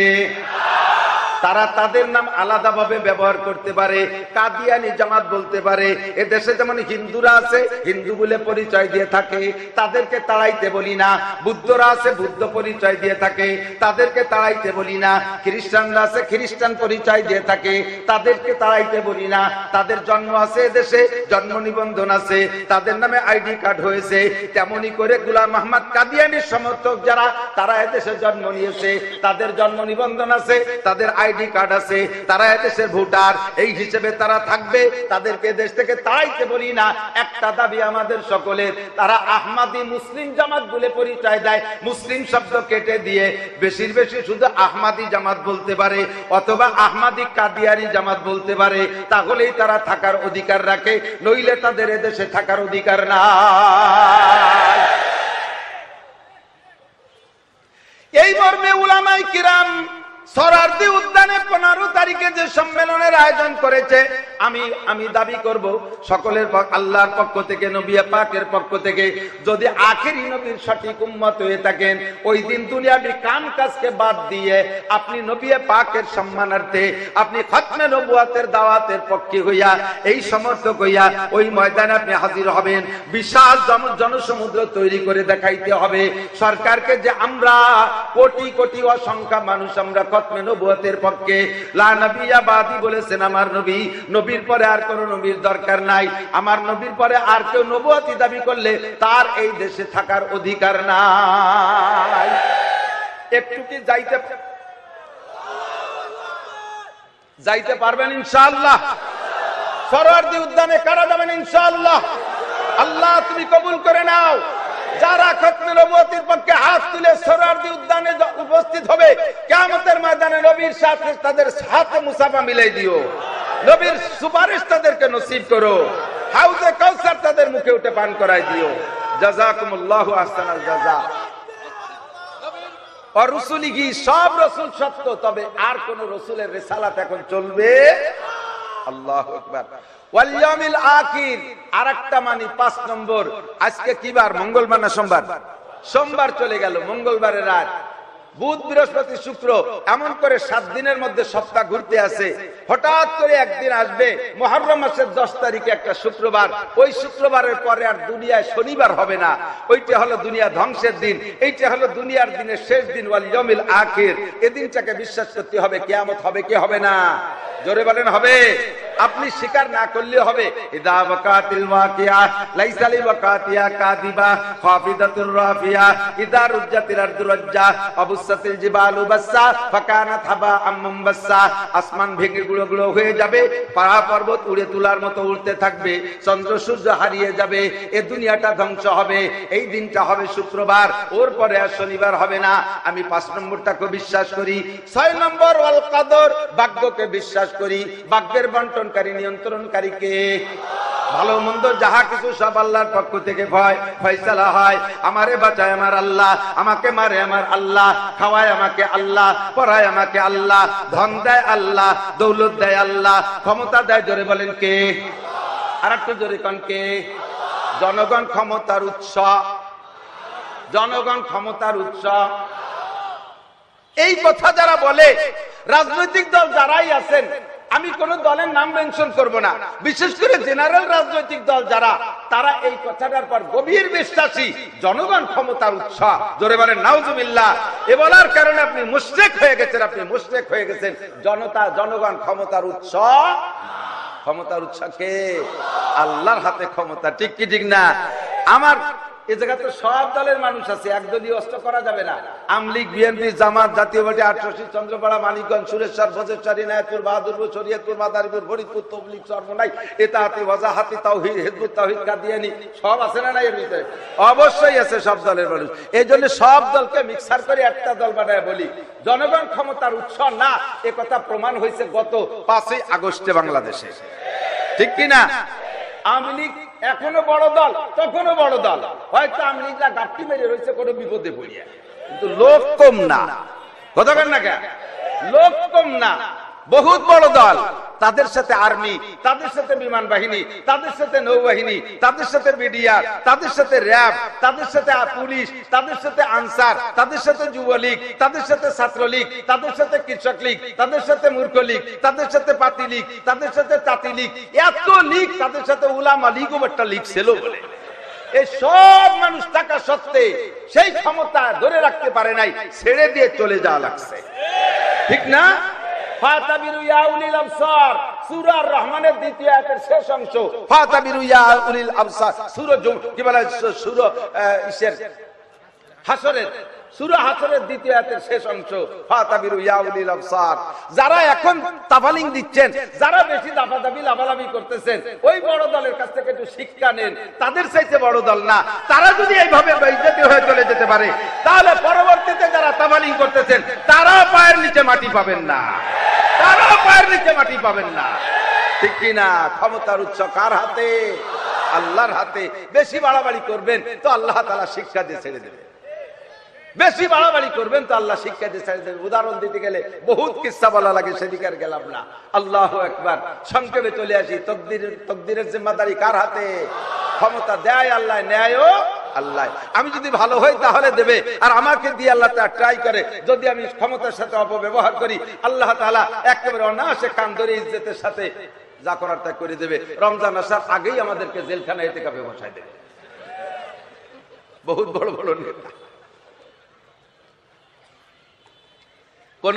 তারা তাদের নাম আলাদাভাবে ব্যবহার করতে পারে, কাদিয়ানি জামাত বলতে পারে। এ দেশে যেমন হিন্দুরা আছে, হিন্দু বলে পরিচয় দিয়ে থাকে, তাদেরকে তাড়াইতে বলি না। বুদ্ধরা আছে, বুদ্ধ পরিচয় দিয়ে থাকে, তাদেরকে তাড়াইতে বলি না। খ্রিস্টানরা আছে, খ্রিস্টান পরিচয় দিয়ে থাকে, তাদেরকে তাড়াইতে বলি না। তাদের জন্ম আছে এদেশে, জন্ম নিবন্ধন আছে, তাদের নামে আইডি কার্ড হয়েছে। তেমনি করে গোলাম আহমদ কাদিয়ানির সমর্থক যারা, তারা এদেশে জন্ম নিয়েছে, তাদের জন্ম নিবন্ধন আছে, তাদের আইডি কার্ড আছে, তারা এদেশের ভোটার। এই হিসেবে তারা থাকবে, তাদেরকে দেশ থেকে তাড়াইতে বলি না। একটা দাবি আমাদের সকলের, তারা আহমাদি মুসলিম জামাত বলে পরিচয় দেয়, মুসলিম শব্দ কেটে দিয়ে বেশির বেশি শুধু আহমাদি জামাত বলতে পারে অথবা আহমাদি কাদিয়ানি জামাত বলতে পারে, তাহলেই তারা থাকার অধিকার রাখে, নইলে তাদের এদেশে থাকার অধিকার নাই। এই মর্মে উলামায়ে কিরাম সরারদি উদ্যানে 15 তারিখে যে সম্মেলনের আয়োজন করেছে, আমি দাবি করব সকলের আল্লাহর পক্ষ থেকে, নবী পাকের পক্ষ থেকে, যদি আখেরি নবীর সঠিক উম্মত হয়ে থাকেন, ওই দিন দুনিয়াবি কাম কাজকে বাদ দিয়ে আপনি নবী পাকের সম্মানার্থে আপনি খতমে নবুয়তের দাওয়াতের পক্ষে হইয়া, এই সমর্থক হইয়া ওই ময়দানে আপনি হাজির হবেন। বিশাল জনসমুদ্র তৈরি করে দেখাইতে হবে সরকারকে যে আমরা কোটি কোটি অসংখ্য মানুষ আমরা খতমে নবুয়তের পক্ষে। লা নবিয়্যা বাদি বলেছেন আমার নবী, নবীর পরে আর কোন নবীর দরকার নাই। আমার নবীর পরে আর কেউ নবুয়তি দাবি করলে তার এই দেশে থাকার অধিকার নাই। একটু কি যাইতে পারবেন ইনশাআল্লাহ? সরওয়ার্দী উদ্যানে কারা যাবেন ইনশাআল্লাহ? আল্লাহ তুমি কবুল করে নাও। যারা খতমে নবুয়তের পক্ষে হাত তুলে সরওয়ার্দী উদ্যানে উপস্থিত হবে, কিয়ামতের ময়দানে নবীর সাথে তাদের সাথে মুসাফা মিলাই দিও, নবীর সুপারিশ তাদেরকে নসিব করো, হাউজে কাউসার তাদের মুখে উঠে পান করাই দিও। জাযাকুমুল্লাহু আহসানাল জাযা। আর রাসূলিহি, সব রাসূল সত্য, তবে আর কোন রাসূলের রিসালাত এখন চলবে। আল্লাহু আকবার। ওয়াল ইয়াউমিল আখির, আরেকটা মানে 5 নম্বর। আজকে কি বার? মঙ্গলবার না সোমবার? সোমবার চলে গেল, মঙ্গলবারের রাত, বুধ বৃহস্পতি শুক্র, এমন করে 7 দিনের মধ্যে সপ্তাহ ঘুরতে আছে। হঠাৎ করে একদিন আসবে মুহররম মাসের 10 তারিখে একটা শুক্রবার। ওই শুক্রবারের পরে আর দুনিয়ায় শনিবার হবে না। ওইটা হলো দুনিয়া ধ্বংসের দিন, এইটা হলো দুনিয়ার দিনের শেষ দিন, ওয়াল ইয়াউমিল আখির। এদিনটাকে বিশ্বাস করতে হবে, কিয়ামত হবে কি হবে না? জোরে বলেন হবে। আপনি স্বীকার না করলে হবে। ইদা ওয়াকাতিল ওয়াকিয়া লাইসা লিওয়াকাতিয়া কাযিবা খাফিদাতুর রাফিয়া ইদা রুজ্জাতিল আরদু রাজ্জা আবুসাতিল জিবালু বাসসা ফাকানাত হাবাআম মুনবাসসা। আসমান ভেঙে গুঁড়ো গুঁড়ো হয়ে যাবে, পাহাড় পর্বত উড়ে তুলার মতো উড়তে থাকবে, চন্দ্র সূর্য হারিয়ে যাবে, এ দুনিয়াটা ধ্বংস হবে। এই দিনটা হবে শুক্রবার, ওর পরে আর শনিবার হবে না। আমি 5 নম্বরটাকে বিশ্বাস করি। 6 নম্বর ওয়াল কদর, ভাগ্যকে বিশ্বাস করি। ভাগ্যের বন্টনকারী, নিয়ন্ত্রণকারীকে। ভালো মন্দ যাহা কিছু সব আল্লাহর পক্ষ থেকে ফয়সালা হয়। আমারে বাঁচায় আমার আল্লাহ, আমাকে মারে আমার আল্লাহ, খাওয়ায় আমাকে আল্লাহ, পড়ায় আমাকে আল্লাহ, ধন দেয় আল্লাহ, দৌলত দেয় আল্লাহ, ক্ষমতা দেয়, জোরে বলেন কে? আর একটু জোরে কোন কে? জনগণ ক্ষমতার উৎস, জনগণ ক্ষমতার উৎস। এই কথা যারা বলে, রাজনৈতিক দল যারাই আছেন, আমি কোন দলের নাম মেনশন করব না, বিশেষ করে জেনারেল রাজনৈতিক দল যারা, তারা এই কথাটার পর গভীর বিশ্বাসী জনগণ ক্ষমতার উৎস। জোরে বলেন নাউজুবিল্লাহ। এ বলার কারণে আপনি মুশরিক হয়ে গেছেন, আপনি মুশরিক হয়ে গেছেন। জনগণ ক্ষমতার উৎস। ক্ষমতার উৎস কে? আল্লাহর হাতে ক্ষমতা, ঠিক কি ঠিক না? আমার এই জায়গাতে সব দলের মানুষ আছে, একদলীয় অস্ত্র করা যাবে না। আমলিগ, বিএনপি, জামাত, জাতীয় পার্টি, আটরশি, চন্দ্রপাড়া, মানিকগঞ্জ, সুরেশ্বর, ফজেশ্বর, ইনায়তপুর, বাহাদুরপুর, শরীয়তপুর, মাদারীপুর, ফরিদপুর, তবলিগ, চরমোনাই, ইতাহাতি, ওয়াজাহাতি, তাওহীদ, হিজবুত তাওহীদ, কাদিয়ানী, সব আছে না এর ভিতরে? অবশ্যই আছে সব দলের মানুষ। এই জন্য সব দলকে মিক্সার করে একটা দল বানায় বলি জনগণ ক্ষমতার উৎস না। এ কথা প্রমাণ হয়েছে গত 5ই আগস্টে বাংলাদেশে, ঠিক কিনা? আওয়ামী লীগ এখনো বড় দল, তখনও বড় দল। হয়তো আওয়ামী লীগরা গাপটি মেরে রয়েছে কোনো বিপদে পড়িয়া, কিন্তু লোক কম না। কথা বলেন না কেন? লোক কম না, বহুত বড় দল। তাদের সাথে আর্মি, তাদের সাথে বিমান বাহিনী, তাদের সাথে নৌবাহিনী, তাদের সাথে বিডিআর, তাদের সাথে র্যাব, তাদের সাথে পুলিশ, তাদের সাথে আনসার, তাদের সাথে যুবলীগ, তাদের সাথে ছাত্রলীগ, তাদের সাথে কৃষক লীগ, তাদের সাথে মূর্খ লীগ, তাদের সাথে পাতি লীগ, তাদের সাথে তাঁতি লীগ, এত লীগ, তাদের সাথে উলামা লীগও একটা লীগ ছিল বলে। এই সব মানুষ থাকা সত্ত্বে সেই ক্ষমতা ধরে রাখতে পারে নাই, ছেড়ে দিয়ে চলে যাওয়া লাগছে, ঠিক না? ফাতাবিরু ইয়া উলিল আবসার, সূরা আর-রহমানের দ্বিতীয় আয়াতের শেষ অংশ। ফাতাবিরু ইয়া উলিল আবসার, সূরা কি বলে, সূরা হাসরের, সূরা হাসরের দ্বিতীয় আয়াতের শেষ অংশ। ফাতাবিরু ইয়া উলিল আবসার। যারা এখন তাফালিং দিচ্ছেন, যারা বেশি দাফাদাফি লাফালাফি করতেছেন, ওই বড় দলের কাছ থেকে একটু শিক্ষা নেন। তাদের চাইতে বড় দল না। তারা যদি এইভাবে বেইজ্জতি হয়ে চলে যেতে পারে, তাহলে পরবর্তীতে যারা তাফালিং করতেছেন তারা পায়ের নিচে মাটি পাবেন না, তারা পায়ের নিচে মাটি পাবেন না, ঠিক কিনা? ক্ষমতার উৎস কার হাতে? আল্লাহর হাতে। বেশি বাড়াবাড়ি করবেন তো আল্লাহ তাআলা শিক্ষা দিয়ে ছেড়ে দেবে, বেশি বাড়াবাড়ি করবেন তো আল্লাহ শিক্ষা দিয়ে ছেড়ে দেবে। উদাহরণ দিতে গেলে বহুত কিস্সা বলা লাগে, সেদিকে আর গেলাম না। আল্লাহু আকবার। সংক্ষেপে চলে আসি। তকদিরের জিম্মাদারি কার হাতে? ক্ষমতা দেয় আল্লাহ, ন্যায়ও আল্লাহ। আমি যদি ভালো হই তাহলে দেবে, আর আমাকে দিয়ে আল্লাহ ট্রাই করে। যদি আমি ক্ষমতার সাথে অপব্যবহার করি, আল্লাহ তাআলা একেবারে অনায়াসে কান ধরে ইজ্জতের সাথে যা করার তা করে দেবে। রমজান আসার আগেই আমাদেরকে জেলখানায় ইতিকাফে বসায় দেবে বহুত বড় বড় নেতা। কোন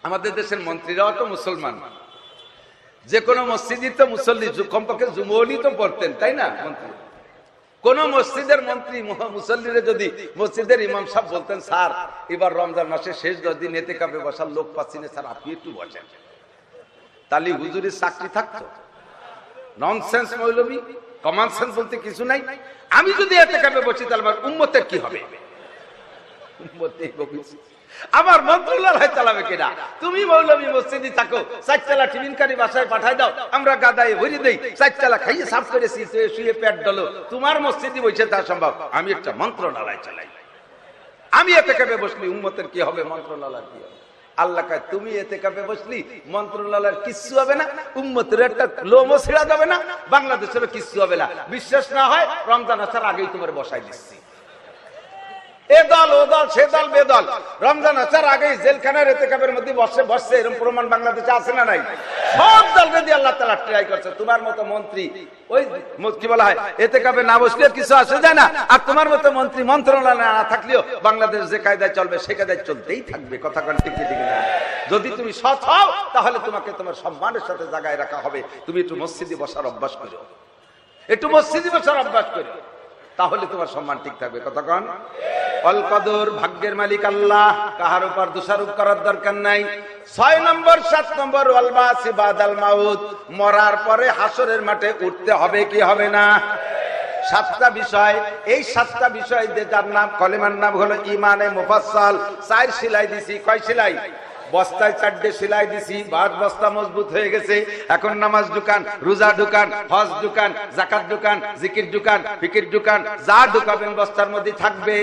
আমাদের দেশের মন্ত্রীরাও তো মুসলমান, যে কোনো মসজিদই তো মুসল্লি, কমপক্ষে জুমলি তো পড়তেন, তাই না? মন্ত্রী, কোন মসজিদের মন্ত্রী মুসল্লিরা যদি মসজিদের ইমাম সাহেব বলতেন, স্যার এবার রমজান মাসে শেষ 10 দিন ইতিকাফে বসার লোক পাচ্ছি না, স্যার আপনি একটু বসেন, তাহলে হুজুরের চাকরি থাকতো। ননসেন্স মৌলবী, কমন সেন্স বলতে কিছু নাই। আমি যদি ইতিকাফে বসি তাহলে আমার উম্মতের কি হবে? আমার মন্ত্রণালয় চালাবে কিনা? তুমি মৌলবী মসজিদে থাকো, 4 চালা টিফিনকারী বাসায় পাঠাই দাও, আমরা গাদায় ভরি দেই, 4 চালা খাইয়ে সাফ করে শুয়ে পেট ডলো, তোমার মসজিদে বসে তা সম্ভব? আমি একটা মন্ত্রণালয় চালাই, আমি ইতিকাফে বসলি উম্মতের কি হবে? মন্ত্রণালয় কি হবে? আল্লাহ কয় তুমি ইতিকাফে বসলি মন্ত্রণালয়ের কিচ্ছু হবে না, উম্মতের একটা লোমও ছিঁড়া যাবে না, বাংলাদেশেরও কিচ্ছু হবে না। বিশ্বাস না হয় রমজান আসার আগেই তোমার বসাই দিচ্ছি। এ দল ও দল, সে দল বেদল, রমজান আসার আগেই জেলখানার ইতিকাফের মধ্যে বসছে, এরকম প্রমাণ বাংলাদেশে আছে না নাই? সব দল যদি আল্লাহ তাআলা ট্রাই করছে। তোমার মতো মন্ত্রী ওই কি বলা হয়, ইতিকাফে না বসলে কিছু আসে যায় না, আর তোমার মতো মন্ত্রী মন্ত্রণালয় না থাকলেও বাংলাদেশ যে কায়দায় চলবে সে কায়দায় চলতেই থাকবে। কথা কোন ঠিক ঠিক না? যদি তুমি সৎ হও তাহলে তোমাকে তোমার সম্মানের সাথে জায়গায় রাখা হবে। তুমি একটু মসজিদে বসার অভ্যাস করো, একটু মসজিদে বসার অভ্যাস করো, তাহলে তোমার সম্মান ঠিক থাকবে। কতক্ষণ অল কদর, ভাগ্যের মালিক আল্লাহ, কাহার উপর দোষারোপ করার দরকার নাই। 6 নম্বর 7 নম্বর ওয়াল বাসি বাদাল মাউত, মরার পরে হাসরের মাঠে উঠতে হবে কি হবে না? 7টা বিষয়। এই 7টা বিষয় যার নাম, কলেমার নাম হলো ইমানে মুফাসসাল। 4 সেলাই দিছি। কয় সেলাই? বস্তায় 4টে সেলাই দিছি, 5 বস্তা মজবুত হয়ে গেছে। এখন নামাজ দোকান, রোজা দোকান, হজ দোকান, যাকাত দোকান, জিকির দোকান, ফিকির দোকান, যা ঢুকাবেন বস্তার মধ্যে থাকবে।